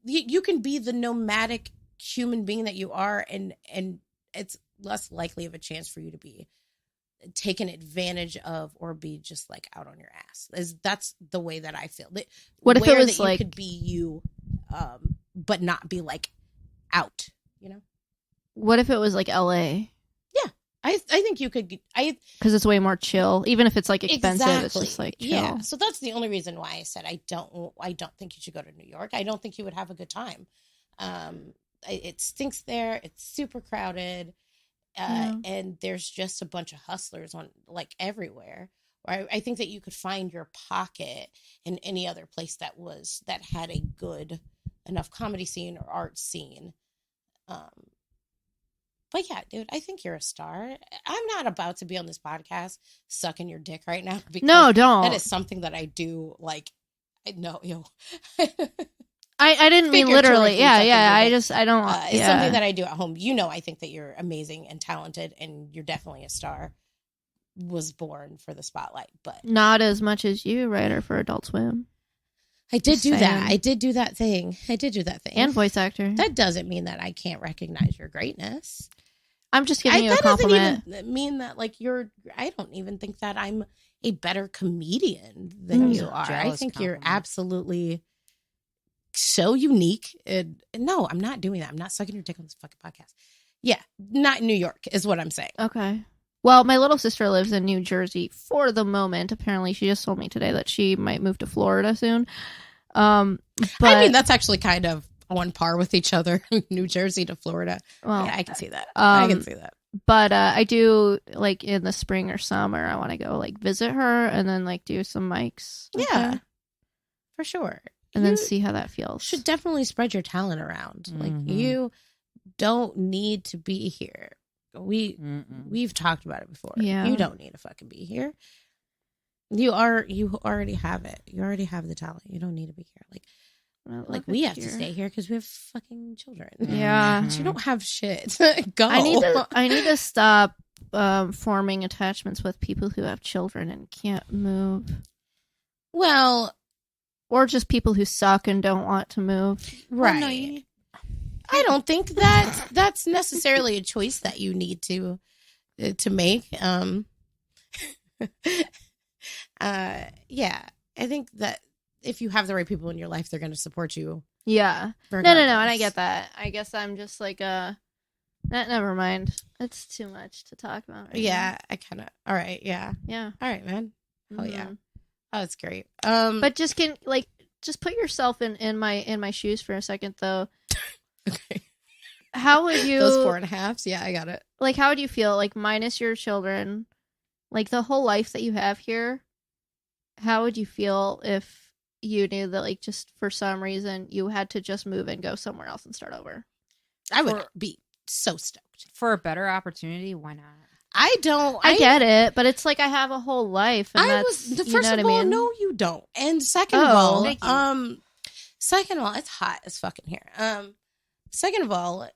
you can be the nomadic human being that you are, and it's less likely of a chance for you to be taken advantage of or be just like out on your ass. That's the way that I feel. What if it was like, you could be you, but not be like out, you know? What if it was like LA? Yeah, I think you could. Because it's way more chill. Even if it's like expensive, it's just like chill. Yeah. So that's the only reason why I said I don't think you should go to New York. I don't think you would have a good time. It stinks there. It's super crowded. And there's just a bunch of hustlers on like everywhere. Or I think that you could find your pocket in any other place that had a good enough comedy scene or art scene. But yeah, dude, I think you're a star. I'm not about to be on this podcast sucking your dick right now. Because no, don't. That is something that I do. Like, no, yo. I didn't mean literally. Yeah. I don't. It's something that I do at home. You know, I think that you're amazing and talented, and you're definitely a star. Was born for the spotlight, but not as much as you, writer for Adult Swim. I did do that. I did do that thing. And voice actor. That doesn't mean that I can't recognize your greatness. I'm just giving you a compliment. That doesn't even mean that like I don't even think that I'm a better comedian than you are. I think you're absolutely so unique. And no, I'm not doing that. I'm not sucking your dick on this fucking podcast. Yeah, not in New York is what I'm saying. Okay. Well, my little sister lives in New Jersey for the moment. Apparently, she just told me today that she might move to Florida soon. But I mean, that's actually kind of on par with each other. New Jersey to Florida. Well, yeah, I can see that. I can see that. But I do, like, in the spring or summer, I want to go, like, visit her and then, like, do some mics. Yeah, for sure. And then see how that feels. Should definitely spread your talent around. Mm-hmm. Like, you don't need to be here. We've talked about it before. Yeah. You don't need to fucking be here. You already have it. You already have the talent. You don't need to be here. Like we have to stay here because we have fucking children. Yeah. You don't have shit. Go. I need to stop forming attachments with people who have children and can't move. Well, or just people who suck and don't want to move. Right. Well, no, I don't think that that's necessarily a choice that you need to make. Yeah, I think that if you have the right people in your life, they're going to support you. Yeah. Regardless. No, and I get that. I guess I'm just like never mind. It's too much to talk about. Right now. I kind of. All right. Yeah. Yeah. All right, man. Oh yeah. Oh, it's great. But just put yourself in my shoes for a second though. Okay. How would you... Those 4.5s? Yeah, I got it. Like, how would you feel, like, minus your children, like, the whole life that you have here, how would you feel if you knew that, like, just for some reason, you had to just move and go somewhere else and start over? I would be so stoked. For a better opportunity, why not? I get it, but it's like I have a whole life, and first of all, no, you don't. And second of all, it's hot as fucking here. Second of all,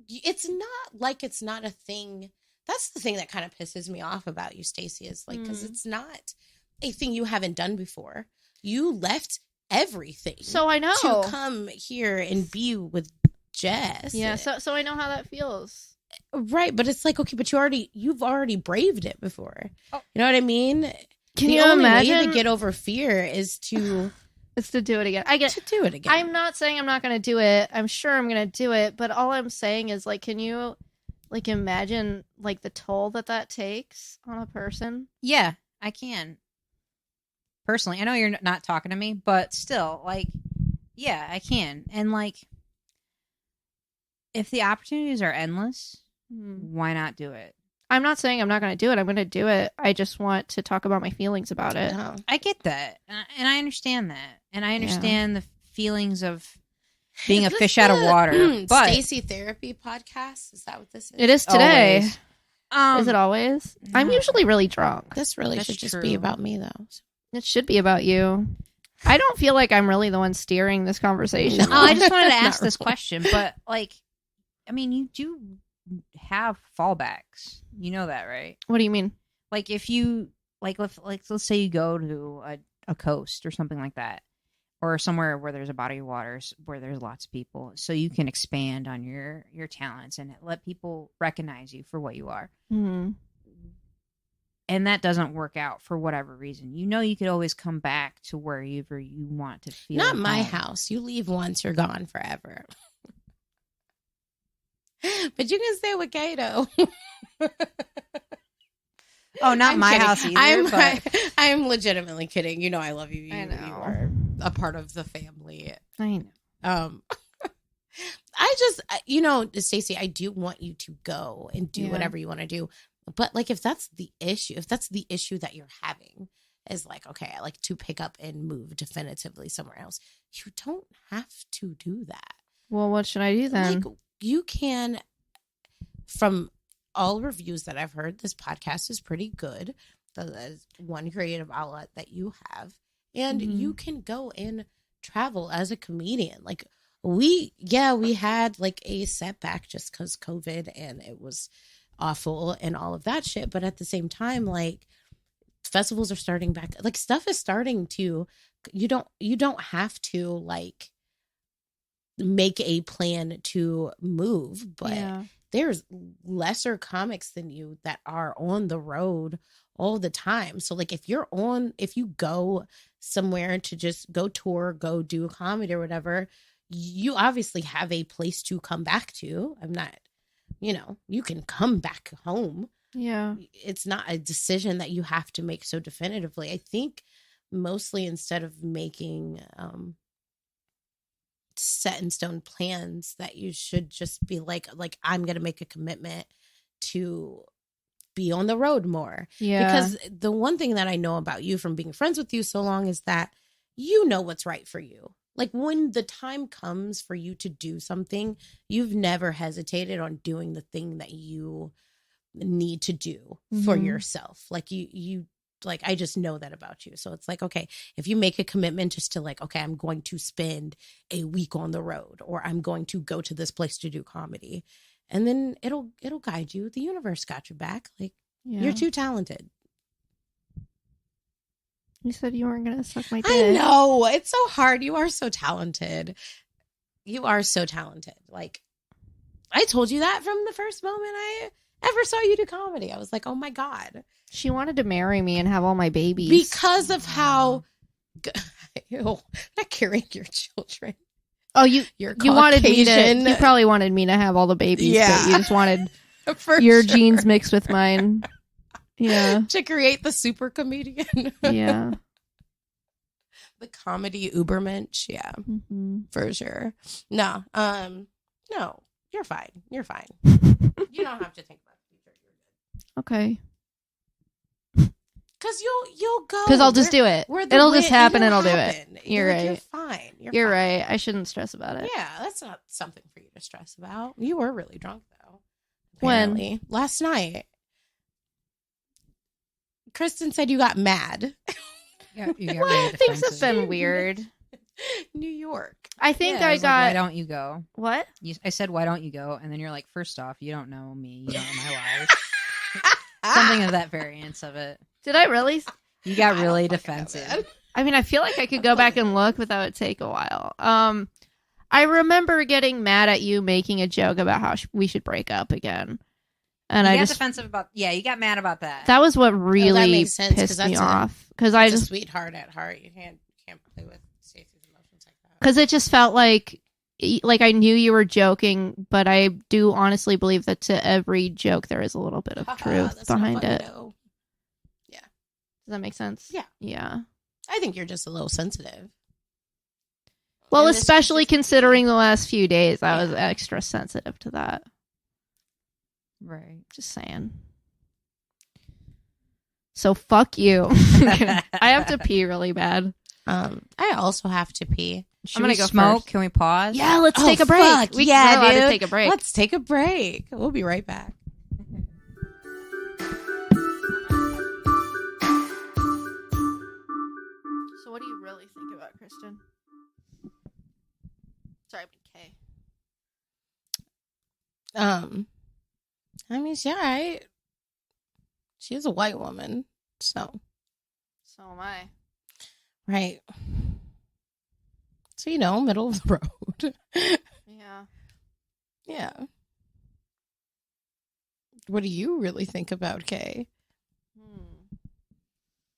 it's not like it's not a thing. That's the thing that kind of pisses me off about you, Stacey, is like, because it's not a thing you haven't done before. You left everything. So I know. To come here and be with Jess. Yeah, so I know how that feels. Right, but it's like, okay, but you've already braved it before. Oh. You know what I mean? Can you imagine? The only way to get over fear is to... It's to do it again. I get to do it again. I'm not saying I'm not going to do it. I'm sure I'm going to do it. But all I'm saying is, like, can you, like, imagine, like, the toll that takes on a person? Yeah, I can. Personally, I know you're not talking to me, but still, like, yeah, I can. And, like, if the opportunities are endless, why not do it? I'm not saying I'm not going to do it. I'm going to do it. I just want to talk about my feelings about it. Oh. I get that. And I understand that. And I understand the feelings of being a fish out of water. But Stacey Therapy Podcast. Is that what this is? It is today. Always. Is it always? no. I'm usually really drunk. This really That's should just true. be about me, though. It should be about you. I don't feel like I'm really the one steering this conversation. No. Oh, I just wanted to Not ask this really. question, but like, I mean, you do have fallbacks. You know that, right? What do you mean? Like, if you let's say you go to a coast or something like that, or somewhere where there's a body of waters where there's lots of people, so you can expand on your talents and let people recognize you for what you are. Mm-hmm. And that doesn't work out for whatever reason. You know, you could always come back to wherever you want to feel. Not my home. house. You leave once, you're gone forever. But you can stay with Kato. Oh, not I'm my kidding. house either. I'm legitimately kidding. You know I love you. I You know. are a part of the family. I know. I just, you know, Stacey, I do want you to go and do Yeah. whatever you want to do. But like, if that's the issue that you're having is like, okay, I like to pick up and move definitively somewhere else. You don't have to do that. Well, what should I do then? Like, you can, from all reviews that I've heard, this podcast is pretty good. That is one creative outlet that you have. And Mhm. you can go and travel as a comedian. Like, we had like a setback just because COVID and it was awful and all of that shit. But at the same time, like, festivals are starting back. Like, stuff is starting to, you don't have to like make a plan to move, but Yeah. there's lesser comics than you that are on the road all the time. So like, if you go somewhere to just go tour, go do a comedy or whatever, you obviously have a place to come back to. I'm not, you can come back home. Yeah. It's not a decision that you have to make so definitively. I think mostly, instead of making set in stone plans, that you should just be like I'm gonna make a commitment to be on the road more. Yeah. Because the one thing that I know about you from being friends with you so long is that you know what's right for you. Like, when the time comes for you to do something, you've never hesitated on doing the thing that you need to do for Mhm. yourself. Like, you like, I just know that about you. So it's like, okay, if you make a commitment just to like, okay, I'm going to spend a week on the road, or I'm going to go to this place to do comedy, and then it'll guide you. The universe got your back. Like, Yeah. you're too talented. You said you weren't gonna suck my dick. I know. It's so hard. You are so talented. You are so talented. Like, I told you that from the first moment I ever saw you do comedy. I was like, oh my God. She wanted to marry me and have all my babies. Because of how Ew, not carrying your children. Oh, you You're wanted me to. Caucasian. You probably wanted me to have all the babies. Yeah. But you just wanted For your sure. genes mixed with mine. Yeah. To create the super comedian. Yeah. The comedy ubermensch. Yeah, Mm-hmm. for sure. No, you're fine. You're fine. You don't have to think about the future. You're good. Okay. Because you'll go. Because I'll just do it. It'll just happen and I'll do it. You're right. You're fine. You're fine. right. I shouldn't stress about it. Yeah, that's not something for you to stress about. You were really drunk though. When? Apparently. Last night. Kristen said you got mad. Yeah, you got Well, really things have defensive. been weird. New York. I think Yeah, I was got like, why don't you go? what? I said, why don't you go? And then you're like, first off, you don't know me. You don't know my life. Something of that variance of it. Did I really? You got I really don't fucking know, defensive. man. I mean, I feel like I could go back and look, but that would take a while. I remember getting mad at you making a joke about how we should break up again, and You I got just defensive about. Yeah, you got mad about that. that was what really makes sense, 'cause pissed me that's off because I It's a just sweetheart at heart. You can't play with Stacey's emotions like that. because it just felt like I knew you were joking, but I do honestly believe that to every joke there is a little bit of truth That's not behind funny, it. though. Does that make sense? Yeah. Yeah. I think you're just a little sensitive. Well, And this especially was just- considering the last few days, I was Yeah. extra sensitive to that. Right. Just saying. So fuck you. I have to pee really bad. I also have to pee. Should I'm gonna we go smoke? first. Can we pause? Yeah, let's Oh, take a break. fuck. We're Yeah, allowed to dude. take a break. Let's take a break. We'll be right back. So, what do you really think about Kristen? Sorry, Kay. I mean, she's all right. She's a white woman, so So am I. right. So middle of the road. Yeah. Yeah. What do you really think about Kay?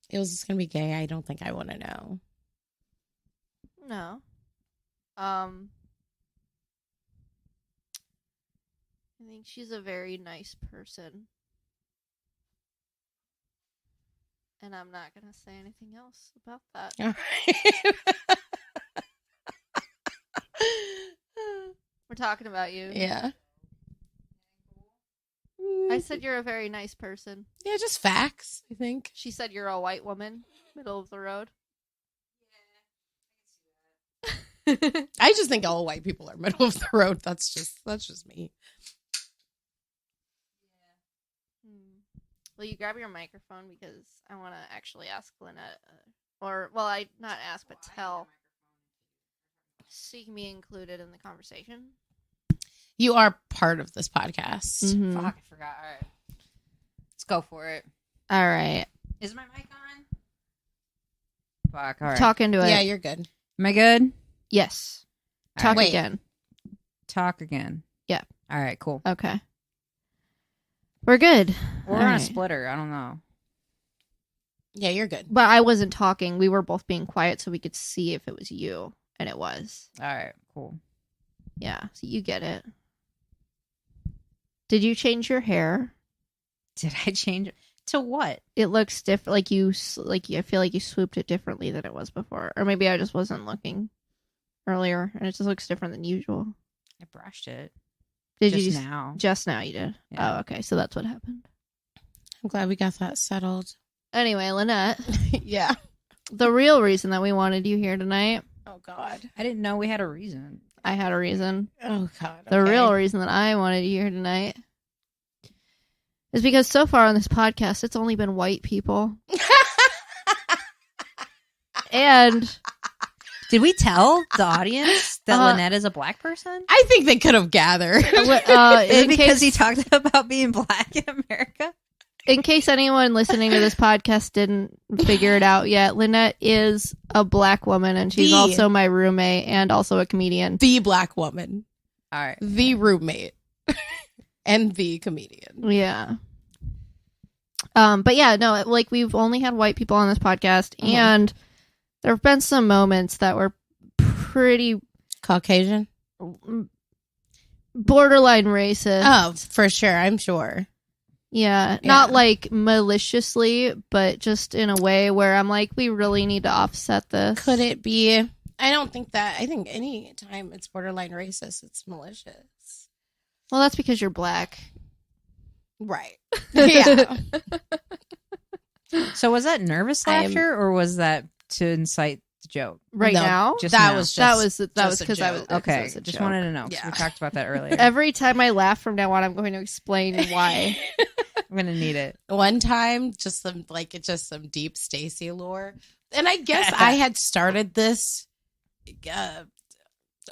It was just gonna be gay. I don't think I want to know. No. I think she's a very nice person. And I'm not going to say anything else about that. All right. We're talking about you. Yeah. I said you're a very nice person. Yeah, just facts, I think. She said you're a white woman, middle of the road. I just think all white people are middle of the road. That's just me. Will you grab your microphone because I want to actually ask Lynett, not ask, but tell, so you can be included in the conversation. You are part of this podcast. Mhm. Fuck, I forgot. All right. Let's go for it. All right. Is my mic on? Fuck, all right. Talk into it. Yeah, you're good. Am I good? Yes. All Talk right. again. Talk again. Yeah. All right, cool. Okay. We're good. We're All on a right. splitter. I don't know. Yeah, you're good. But I wasn't talking. We were both being quiet so we could see if it was you. And it was. All right, cool. Yeah. So you get it. Did you change your hair? Did I change it? To what? It looks different. I feel like you swooped it differently than it was before. Or maybe I just wasn't looking earlier and it just looks different than usual. I brushed it. Did just you now. Just now you did. Yeah. Oh, okay. So that's what happened. I'm glad we got that settled. Anyway, Lynett, Yeah. the real reason that we wanted you here tonight, Oh, God. I didn't know we had a reason. I had a reason. Oh, God. The real reason that I wanted you here tonight is because so far on this podcast, it's only been white people. And Did we tell the audience that Lynett is a black person? I think they could have gathered. Is it in because case, he talked about being black in America? in case anyone listening to this podcast didn't figure it out yet, Lynett is a black woman, and she's The- also my roommate and also a comedian. The black woman. All right. The roommate. And the comedian. Yeah. But yeah, no, like we've only had white people on this podcast, and there have been some moments that were pretty Caucasian? borderline racist. Oh, for sure. I'm sure. Yeah, not like maliciously, but just in a way where I'm like, we really need to offset this. Could it be? I don't think that. I think any time it's borderline racist, it's malicious. Well, that's because you're black. Right. Yeah. So was that nervous I am- laughter or was that to incite the joke? Right No, now, Just that now. was that just was just a because I was joke. because it Okay, was a just joke. wanted to know. 'Cause Yeah. we talked about that earlier. Every time I laugh from now on, I'm going to explain why. I'm gonna need it. One time, just some deep Stacey lore, and I guess I had started this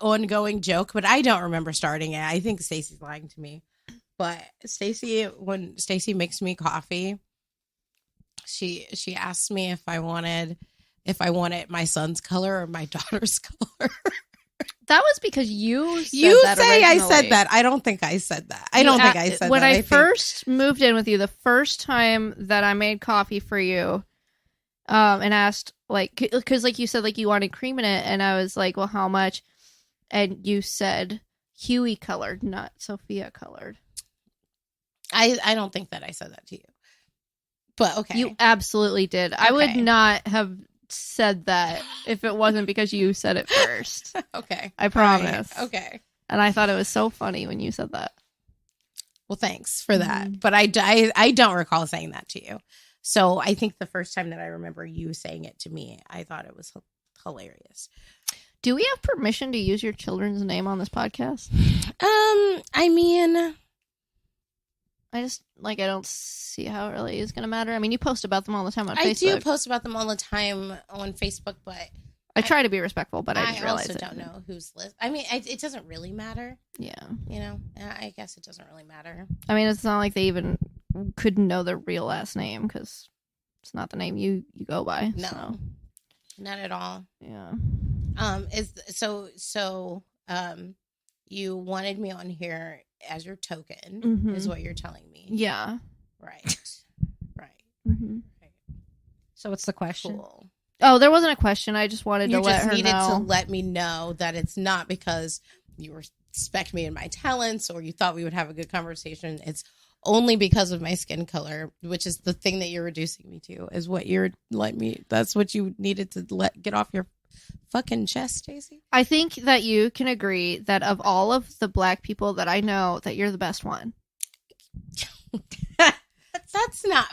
ongoing joke, but I don't remember starting it. I think Stacey's lying to me. But when Stacey makes me coffee, she asked me if I wanted my son's color or my daughter's color. That was because you said You that say I originally. said that. I don't think I said that. I don't think I said when that. I think- first moved in with you, the first time that I made coffee for you, and asked because like you said like you wanted cream in it, and I was like, well, how much? And you said Huey colored, not Sophia colored. I don't think that I said that to you. But okay. You absolutely did. I would Okay. not have said that if it wasn't because you said it first. Okay. I promise. Right. Okay. And I thought it was so funny when you said that. Well, thanks for that. Mhm. But I don't recall saying that to you. So I think the first time that I remember you saying it to me, I thought it was hilarious. Do we have permission to use your children's name on this podcast? I mean, I don't see how it really is going to matter. I mean, you post about them all the time on Facebook. I do post about them all the time on Facebook, but I try to be respectful, but I didn't realize also it. don't know who's list. I mean, it doesn't really matter. Yeah. You know, I guess it doesn't really matter. I mean, it's not like they even couldn't know their real last name because it's not the name you go by. No, so. not at all. Yeah. You wanted me on here as your token, Mhm. is what you're telling me. Yeah. Right. Mm-hmm. So what's the question? Cool. Oh, there wasn't a question. I just wanted You to let just her needed know. to let me know that it's not because you respect me and my talents or you thought we would have a good conversation. It's only because of my skin color, which is the thing that you're reducing me to, is what you're letting me. That's what you needed to get off your fucking chest, Stacey. I think that you can agree that of all of the black people that I know, that you're the best one. That's not.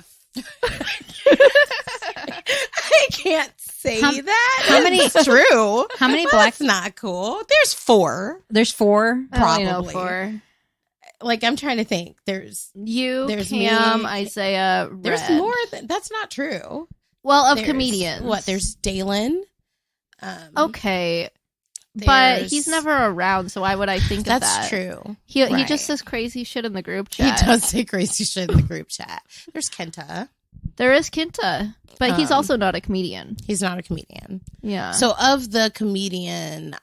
I can't say that. how many- It's true? How many black? That's not cool. There's 4. There's 4. I only know Probably. 4. Like, I'm trying to think. There's There's me. Cam, Isaiah, Red. There's more than that's not true. Well, of There's- comedians. What? There's Dalen. Okay. But there's- he's never around, so why would I think of that? That's true. He Right. just says crazy shit in the group He chat. does say crazy shit in the group chat. There's Kenta. There is Kinta, but he's Um, also not a comedian. He's not a comedian. Yeah. So of the comedian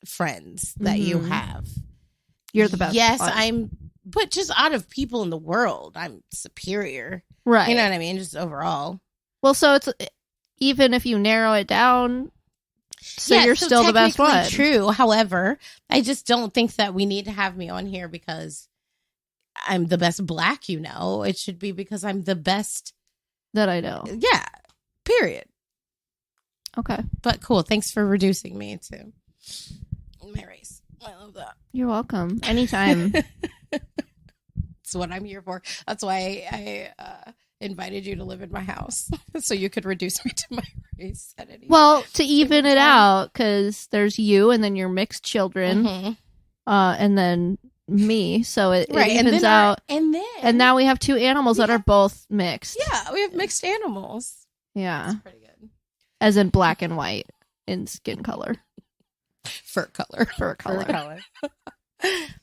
friends that you Mhm. have, You're the best Yes, one. but just out of people in the world, I'm superior. right. You know what I mean? Just overall. Well, so it's even if you narrow it down, so Yeah, you're still the best technically one. True. However, I just don't think that we need to have me on here because I'm the best black, It should be because I'm the best. That I know. Yeah. Period. Okay. But cool. Thanks for reducing me to my race. I love that. You're welcome. Anytime. That's what I'm here for. That's why I invited you to live in my house so you could reduce me to my race at any. Well, to even it out, because there's you and then your mixed children, Mhm. and then me. So it Right, and evens then out. and now we have 2 animals that Yeah. are both mixed. yeah, we have mixed animals. Yeah. That's pretty good. As in black and white in skin color, Fur color. fur color.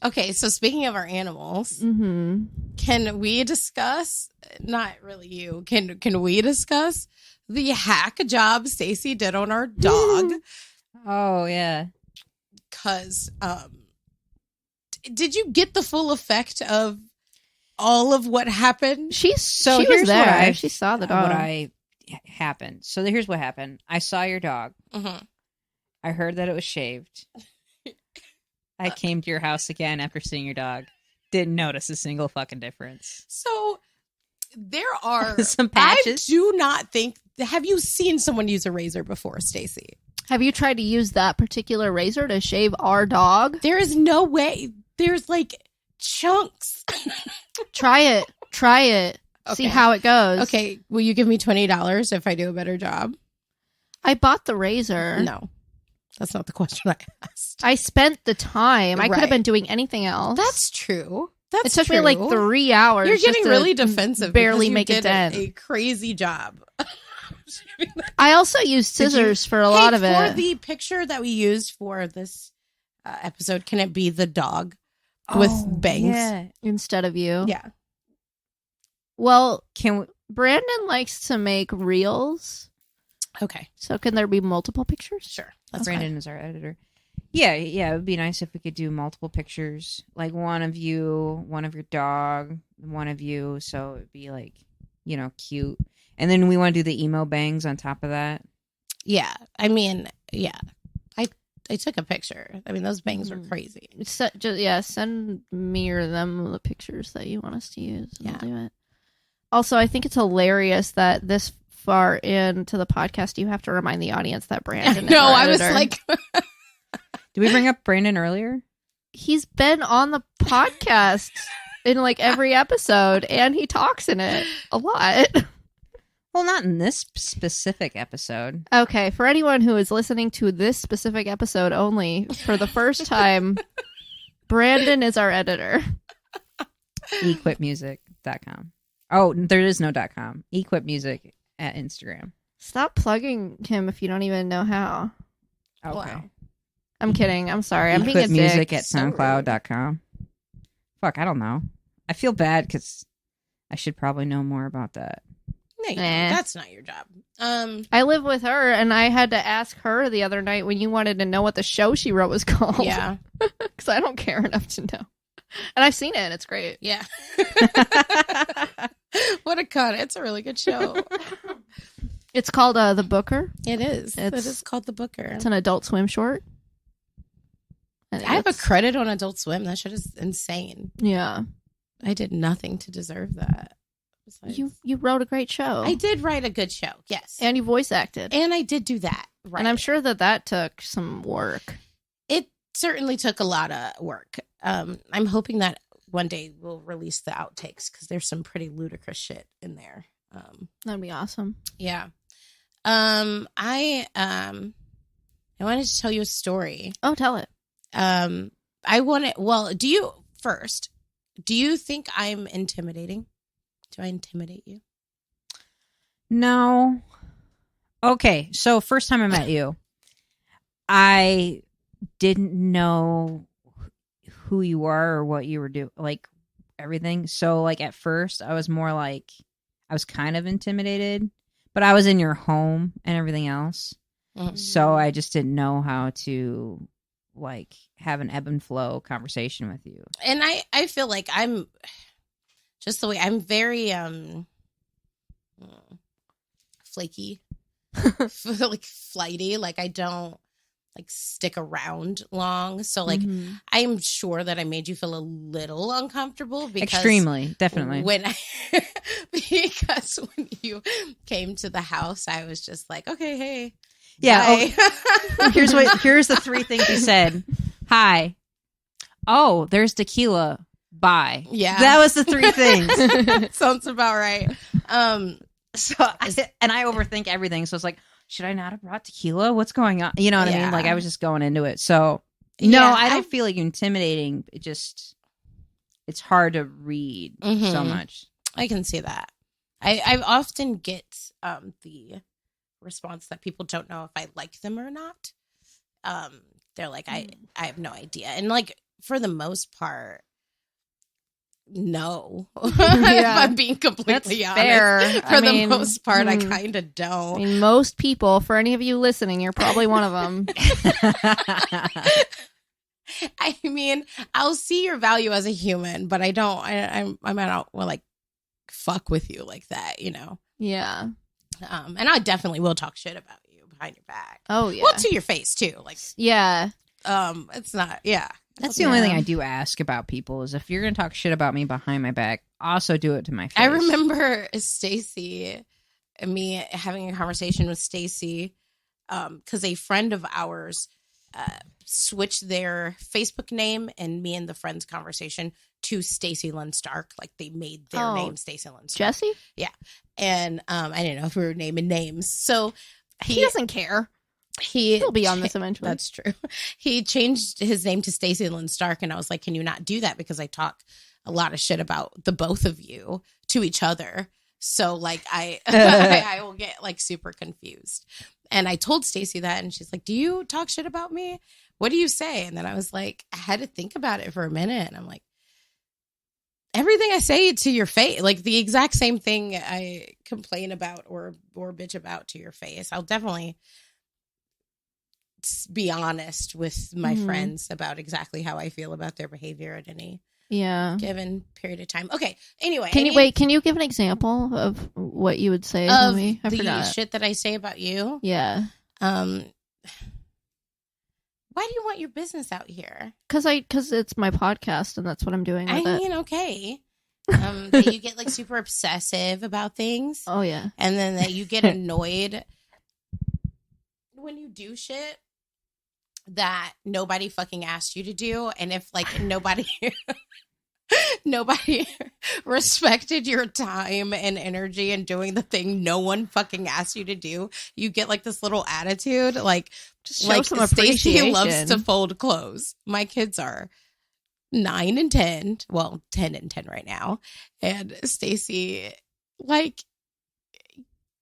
Okay, so speaking of our animals, Mm-hmm. can we discuss? Not really you. Can we discuss the hack job Stacey did on our dog? Oh yeah. Because did you get the full effect of all of what happened? She So was here's what there. She saw the dog. happened. So here's what happened. I saw your dog. Mhm. I heard that it was shaved. I came to your house again after seeing your dog. Didn't notice a single fucking difference. So there are Some I patches. do not think. Have you seen someone use a razor before, Stacey? Have you tried to use that particular razor to shave our dog? There is no way. There's like chunks. Try it. Try it. See Okay. how it goes. Okay, will you give me $20 if I do a better job? I bought the razor. No, that's not the question I asked. I spent the time. I could have Right. been doing anything else. That's true. That's it took true. me like 3 hours. You're just getting to really defensive. Barely because you make a did dent. A crazy job. I also used Did you- scissors for a lot of For it. the picture that we used for this episode, can it be the dog with bangs? Yeah. Instead of you. Yeah. Well, Can we, Brandon likes to make reels. Okay. So can there be multiple pictures? Sure. That's Brandon is our editor. Yeah, it would be nice if we could do multiple pictures, like one of you, one of your dog, one of you, so it'd be like, cute. And then we want to do the emo bangs on top of that. Yeah. I mean, yeah. I took a picture. I mean, those bangs were Mhm. crazy. Send me or them the pictures that you want us to use. And Yeah. I'll do it. Also, I think it's hilarious that this far into the podcast, you have to remind the audience that Brandon is No, our I was editor. like, Did we bring up Brandon earlier? He's been on the podcast in like every episode, and he talks in it a lot. Well, not in this specific episode. Okay, for anyone who is listening to this specific episode only for the first time, Brandon is our editor. equipmusic.com. Oh, there is no .com. Equipmusic at Instagram. Stop plugging him if you don't even know how. Okay. Wow. I'm kidding. I'm sorry. I'm being a Equipmusic dick. at So rude. soundcloud.com. Fuck, I don't know. I feel bad because I should probably know more about that. No, Nah. that's not your job. I live with her, and I had to ask her the other night when you wanted to know what the show she wrote was called. Yeah. Because I don't care enough to know. And I've seen it, and it's great. Yeah. What a cut. It's a really good show. It's called The Booker. It is. It It's- is called The Booker. It's an Adult Swim short. And I have a it's- credit on Adult Swim. That shit is insane. Yeah. I did nothing to deserve that. Besides- You wrote a great show. I did write a good show, yes. And you voice acted. And I did do that. Right. And I'm sure that took some work. It certainly took a lot of work. I'm hoping that one day we'll release the outtakes because there's some pretty ludicrous shit in there. That'd be awesome. Yeah. I wanted to tell you a story. Oh, tell it. Do you think I'm intimidating? Do I intimidate you? No. Okay, so first time I met you, I didn't know who you are or what you were doing, like everything. So like at first I was more like, I was kind of intimidated, but I was in your home and everything else. Mhm. So I just didn't know how to like have an ebb and flow conversation with you. And I feel like I'm just the way I'm very flaky, like flighty. Like I don't like stick around long. So like Mhm. I'm sure that I made you feel a little uncomfortable because Extremely, definitely. Because when you came to the house, I was just like, okay, hey, Yeah, bye. Here's the three things you said. Hi. Oh, there's tequila. Bye. Yeah. That was the three things. Sounds about right. So I overthink everything. So it's like, should I not have brought tequila? What's going on? You know what I mean? Yeah. Like I was just going into it. So no, Yeah, I don't feel like intimidating. It's hard to read so Mhm. much. I can see that. I often get the response that people don't know if I like them or not. They're like, I have no idea. And like for the most part, no. If I'm being completely That's honest. fair. For I the mean, most part, I hmm. kind of I don't. mean, most people, for any of you listening, you're probably one of them. I mean, I'll see your value as a human, but I don't. I don't want like fuck with you like that, you know. Yeah. And I definitely will talk shit about you behind your back. Oh, yeah. Well, to your face too. Like, Yeah. it's not. Yeah, That's the only Yeah. thing I do ask about people is if you're going to talk shit about me behind my back, also do it to my face. I remember Stacey and me having a conversation with Stacey because a friend of ours switched their Facebook name and me and the friend's conversation to Stacey Lynn Stark. Like they made their Oh. name Stacey Lynn Stark. Jesse? And I didn't know if we were naming names. So He doesn't care. He'll be on this eventually. That's true. He changed his name to Stacey Lynn Stark, and I was like, "Can you not do that?" Because I talk a lot of shit about the both of you to each other. So like I I will get like super confused. And I told Stacey that, and she's like, "Do you talk shit about me? What do you say?" And then I was like, I had to think about it for a minute, and I'm like, everything I say to your face, like the exact same thing I complain about or bitch about to your face. I'll definitely be honest with my Mhm. friends about exactly how I feel about their behavior at any Yeah. given period of time. Okay. Anyway, Can you give an example of what you would say to of me? I the forgot. shit that I say about you? Yeah. Why do you want your business out here? Because it's my podcast and that's what I'm doing I with it. mean, okay. That you get like super obsessive about things, Oh, yeah. and then that you get annoyed when you do shit that nobody fucking asked you to do, and if like nobody nobody respected your time and energy and doing the thing no one fucking asked you to do, you get like this little attitude, like Just show some Stacey appreciation. loves to fold clothes. My kids are 9 and 10, well, 10 and 10 right now, and Stacey like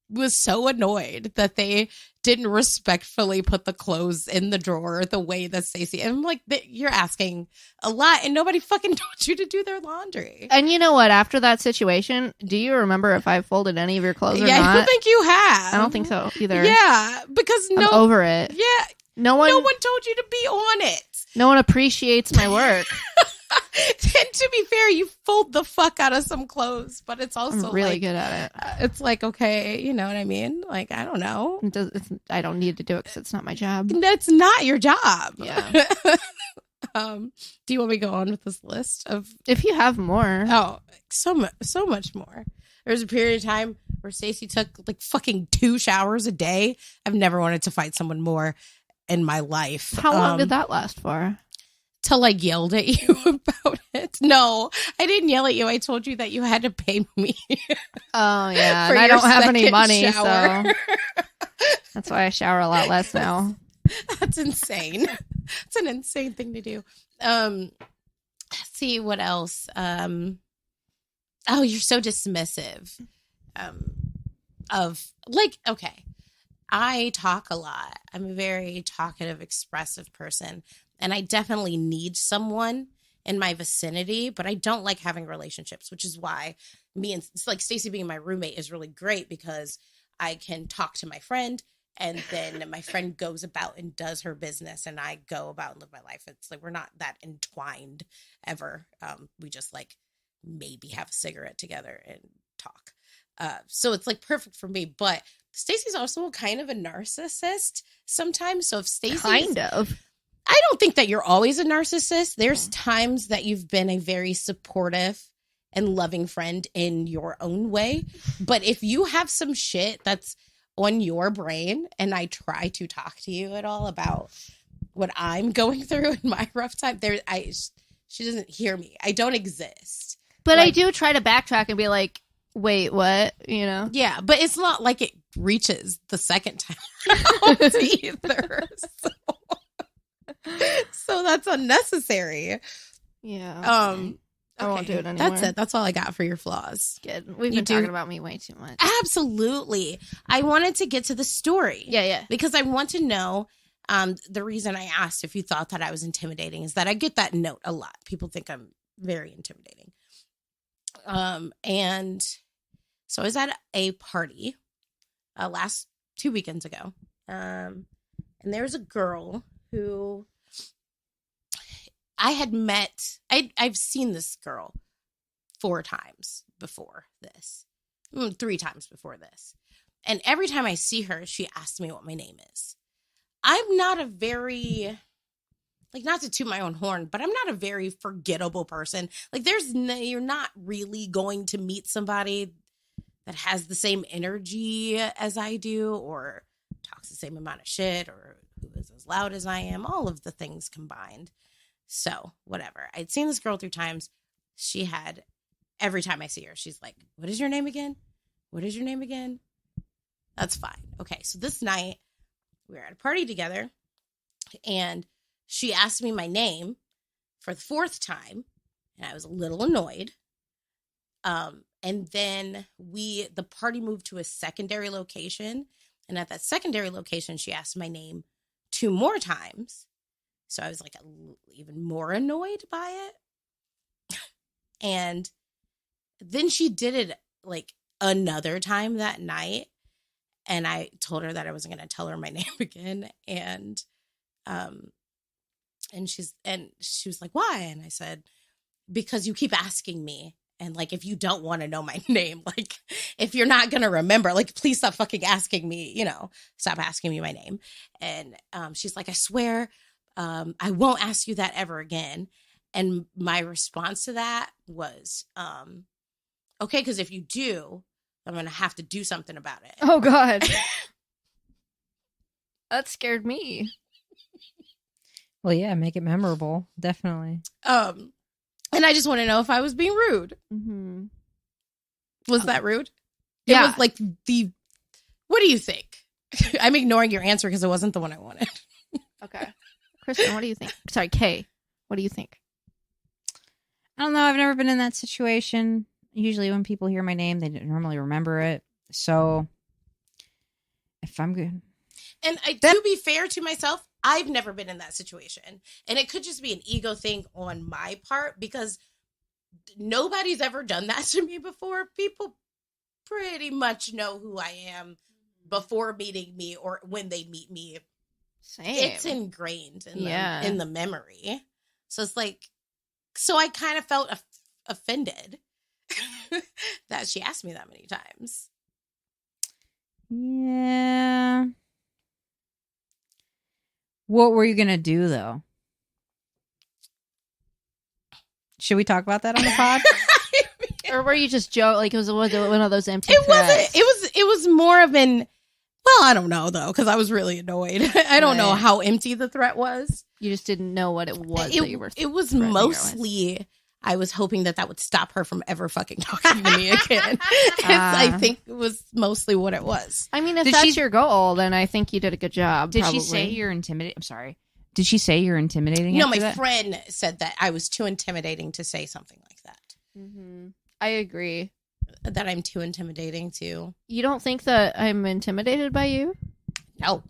was so annoyed that they didn't respectfully put the clothes in the drawer the way that Stacey. And I'm like, you're asking a lot, and nobody fucking told you to do their laundry. And you know what? After that situation, do you remember if I folded any of your clothes or Yeah, not? I don't think you have. I don't think so either. Yeah, because I'm over it. Yeah, No one told you to be on it. No one appreciates my work. And to be fair, you fold the fuck out of some clothes, but it's also I'm really like, good at it. It's like, okay, you know what I mean? Like, I don't know. I don't need to do it because it's not my job. That's not your job. Yeah. Do you want me to go on with this list of? If you have more. Oh, so much more. There was a period of time where Stacey took like fucking 2 showers a day. I've never wanted to fight someone more in my life. How long did that last for? Till I yelled at you about it. No, I didn't yell at you. I told you that you had to pay me. Oh, yeah. For And I your don't have any second money, shower. so that's why I shower a lot less now. That's insane. It's an insane thing to do. Let's see what else. Oh, you're so dismissive. Of like, okay, I talk a lot. I'm a very talkative, expressive person, and I definitely need someone in my vicinity, but I don't like having relationships, which is why it's like Stacey being my roommate is really great, because I can talk to my friend, and then my friend goes about and does her business, and I go about and live my life. It's like we're not that entwined ever. We just like maybe have a cigarette together and talk. So it's like perfect for me. But Stacey's also kind of a narcissist sometimes. So if Stacey Kind of. I don't think that you're always a narcissist. There's times that you've been a very supportive and loving friend in your own way. But if you have some shit that's on your brain, and I try to talk to you at all about what I'm going through in my rough time, she doesn't hear me. I don't exist. But Like- I do try to backtrack and be like, wait, what? You know? Yeah, but it's not like it reaches the second time around either. So that's unnecessary. Yeah. I won't do it anymore. That's it. That's all I got for your flaws. Good. We've You been do- talking about me way too much. Absolutely. I wanted to get to the story. Yeah. Because I want to know, the reason I asked if you thought that I was intimidating is that I get that note a lot. People think I'm very intimidating. And so I was at a party last 2 weekends ago. And there's a girl who I had met. I've seen this girl 4 times before this, 3 times before this. And every time I see her, she asks me what my name is. I'm not a very, like, not to toot my own horn, but I'm not a very forgettable person. Like, you're not really going to meet somebody that has the same energy as I do, or talks the same amount of shit, or who is as loud as I am, all of the things combined. So, whatever. I'd seen this girl 3 times. She had, every time I see her, she's like, what is your name again? What is your name again? That's fine. Okay, so this night, we were at a party together, and she asked me my name for the 4th time, and I was a little annoyed. And then the party moved to a secondary location, and at that secondary location, she asked my name 2 more times. So I was like even more annoyed by it. And then she did it like another time that night. And I told her that I wasn't going to tell her my name again. And she was like, why? And I said, because you keep asking me. And like, if you don't want to know my name, like if you're not going to remember, like, please stop fucking asking me, stop asking me my name. And she's like, I swear, I won't ask you that ever again. And my response to that was, okay, because if you do, I'm going to have to do something about it. Oh, God. That scared me. Well, yeah, make it memorable. Definitely. And I just want to know if I was being rude. Mm-hmm. Was that rude? Yeah. It was like what do you think? I'm ignoring your answer because it wasn't the one I wanted. Okay. Kristen, what do you think? Sorry, Kay, what do you think? I don't know. I've never been in that situation. Usually when people hear my name, they don't normally remember it. So if I'm good. And to be fair to myself, I've never been in that situation. And it could just be an ego thing on my part because nobody's ever done that to me before. People pretty much know who I am before meeting me or when they meet me. Same. It's ingrained in the memory. So it's like, so I kind of felt offended that she asked me that many times. Yeah. What were you going to do, though? Should we talk about that on the pod? Or were you just joke? Like, was one of those empty It threats? wasn't. It was more of an, well, I don't know, though, because I was really annoyed. I don't know how empty the threat was. You just didn't know what it was that you were It was threatening her with. mostly, I was hoping that would stop her from ever fucking talking to me again. I think it was mostly what it was. I mean, if Did that's she- your goal, then I think you did a good job. Did probably. she say you're intimidating? I'm sorry. Did she say you're intimidating? No, after my that? friend said that I was too intimidating to say something like that. Mm-hmm. I agree. That I'm too intimidating to. You don't think that I'm intimidated by you? No.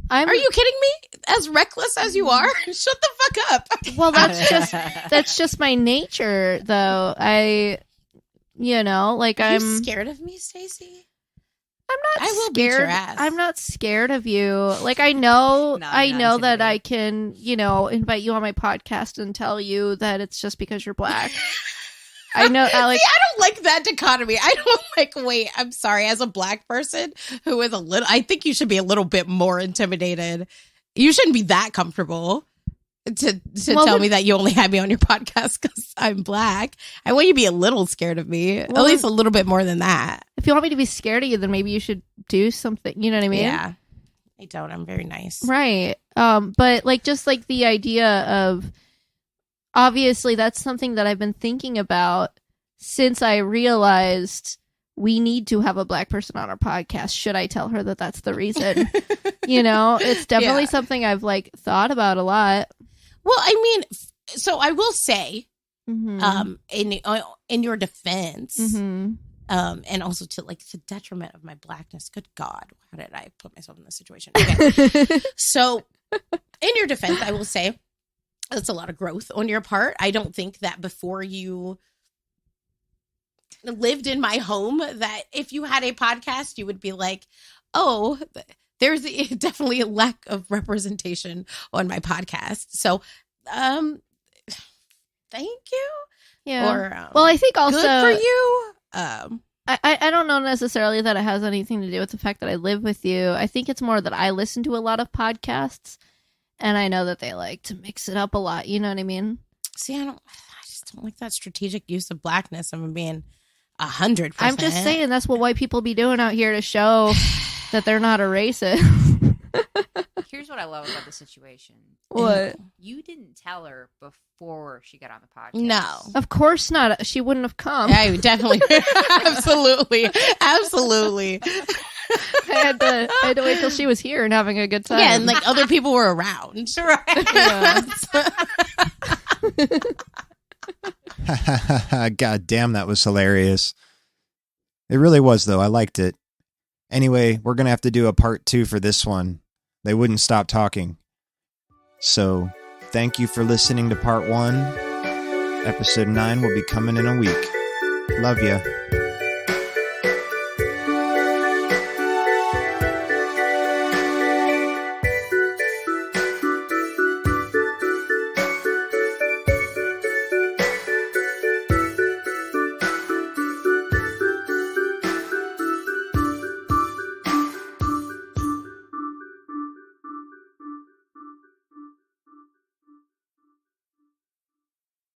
Are you kidding me? As reckless as you are? Shut the fuck up. Well, that's just my nature, though. I'm You scared of me, Stacey? I'm not I will scared. beat your ass. I'm not scared of you. Like, I know, No, I you're not know that I intimidated. can, invite you on my podcast and tell you that it's just because you're black. I know, Alex. See, I don't like that dichotomy. I don't like, wait, I'm sorry. As a black person who is I think you should be a little bit more intimidated. You shouldn't be that comfortable to tell me that you only had me on your podcast because I'm black. I want you to be a little scared of me. At least a little bit more than that. If you want me to be scared of you, then maybe you should do something. You know what I mean? Yeah. I don't. I'm very nice. Right. But just the idea of, obviously that's something that I've been thinking about since I realized we need to have a black person on our podcast. Should I tell her that that's the reason? It's definitely something I've thought about a lot. Well, I mean, so I will say, Mm-hmm. in your defense, Mm-hmm. and also to the detriment of my blackness. Good God, how did I put myself in this situation? Okay. So, in your defense, I will say that's a lot of growth on your part. I don't think that before you lived in my home, that if you had a podcast, you would be like, oh, there's definitely a lack of representation on my podcast. So, thank you. Yeah. Or, well, I think also good for you. I don't know necessarily that it has anything to do with the fact that I live with you. I think it's more that I listen to a lot of podcasts, and I know that they like to mix it up a lot. You know what I mean? See, I just don't like that strategic use of blackness. I'm being 100%. I'm just saying that's what white people be doing out here to show that they're not a racist. Here's what I love about the situation. What? You didn't tell her before she got on the podcast. No. Of course not. She wouldn't have come. I definitely, absolutely. I had to wait till she was here and having a good time. Yeah, and other people were around. Right. Yeah. God damn, that was hilarious. It really was, though. I liked it. Anyway, we're going to have to do a part 2 for this one. They wouldn't stop talking. So, thank you for listening to part 1. Episode 9 will be coming in a week. Love ya.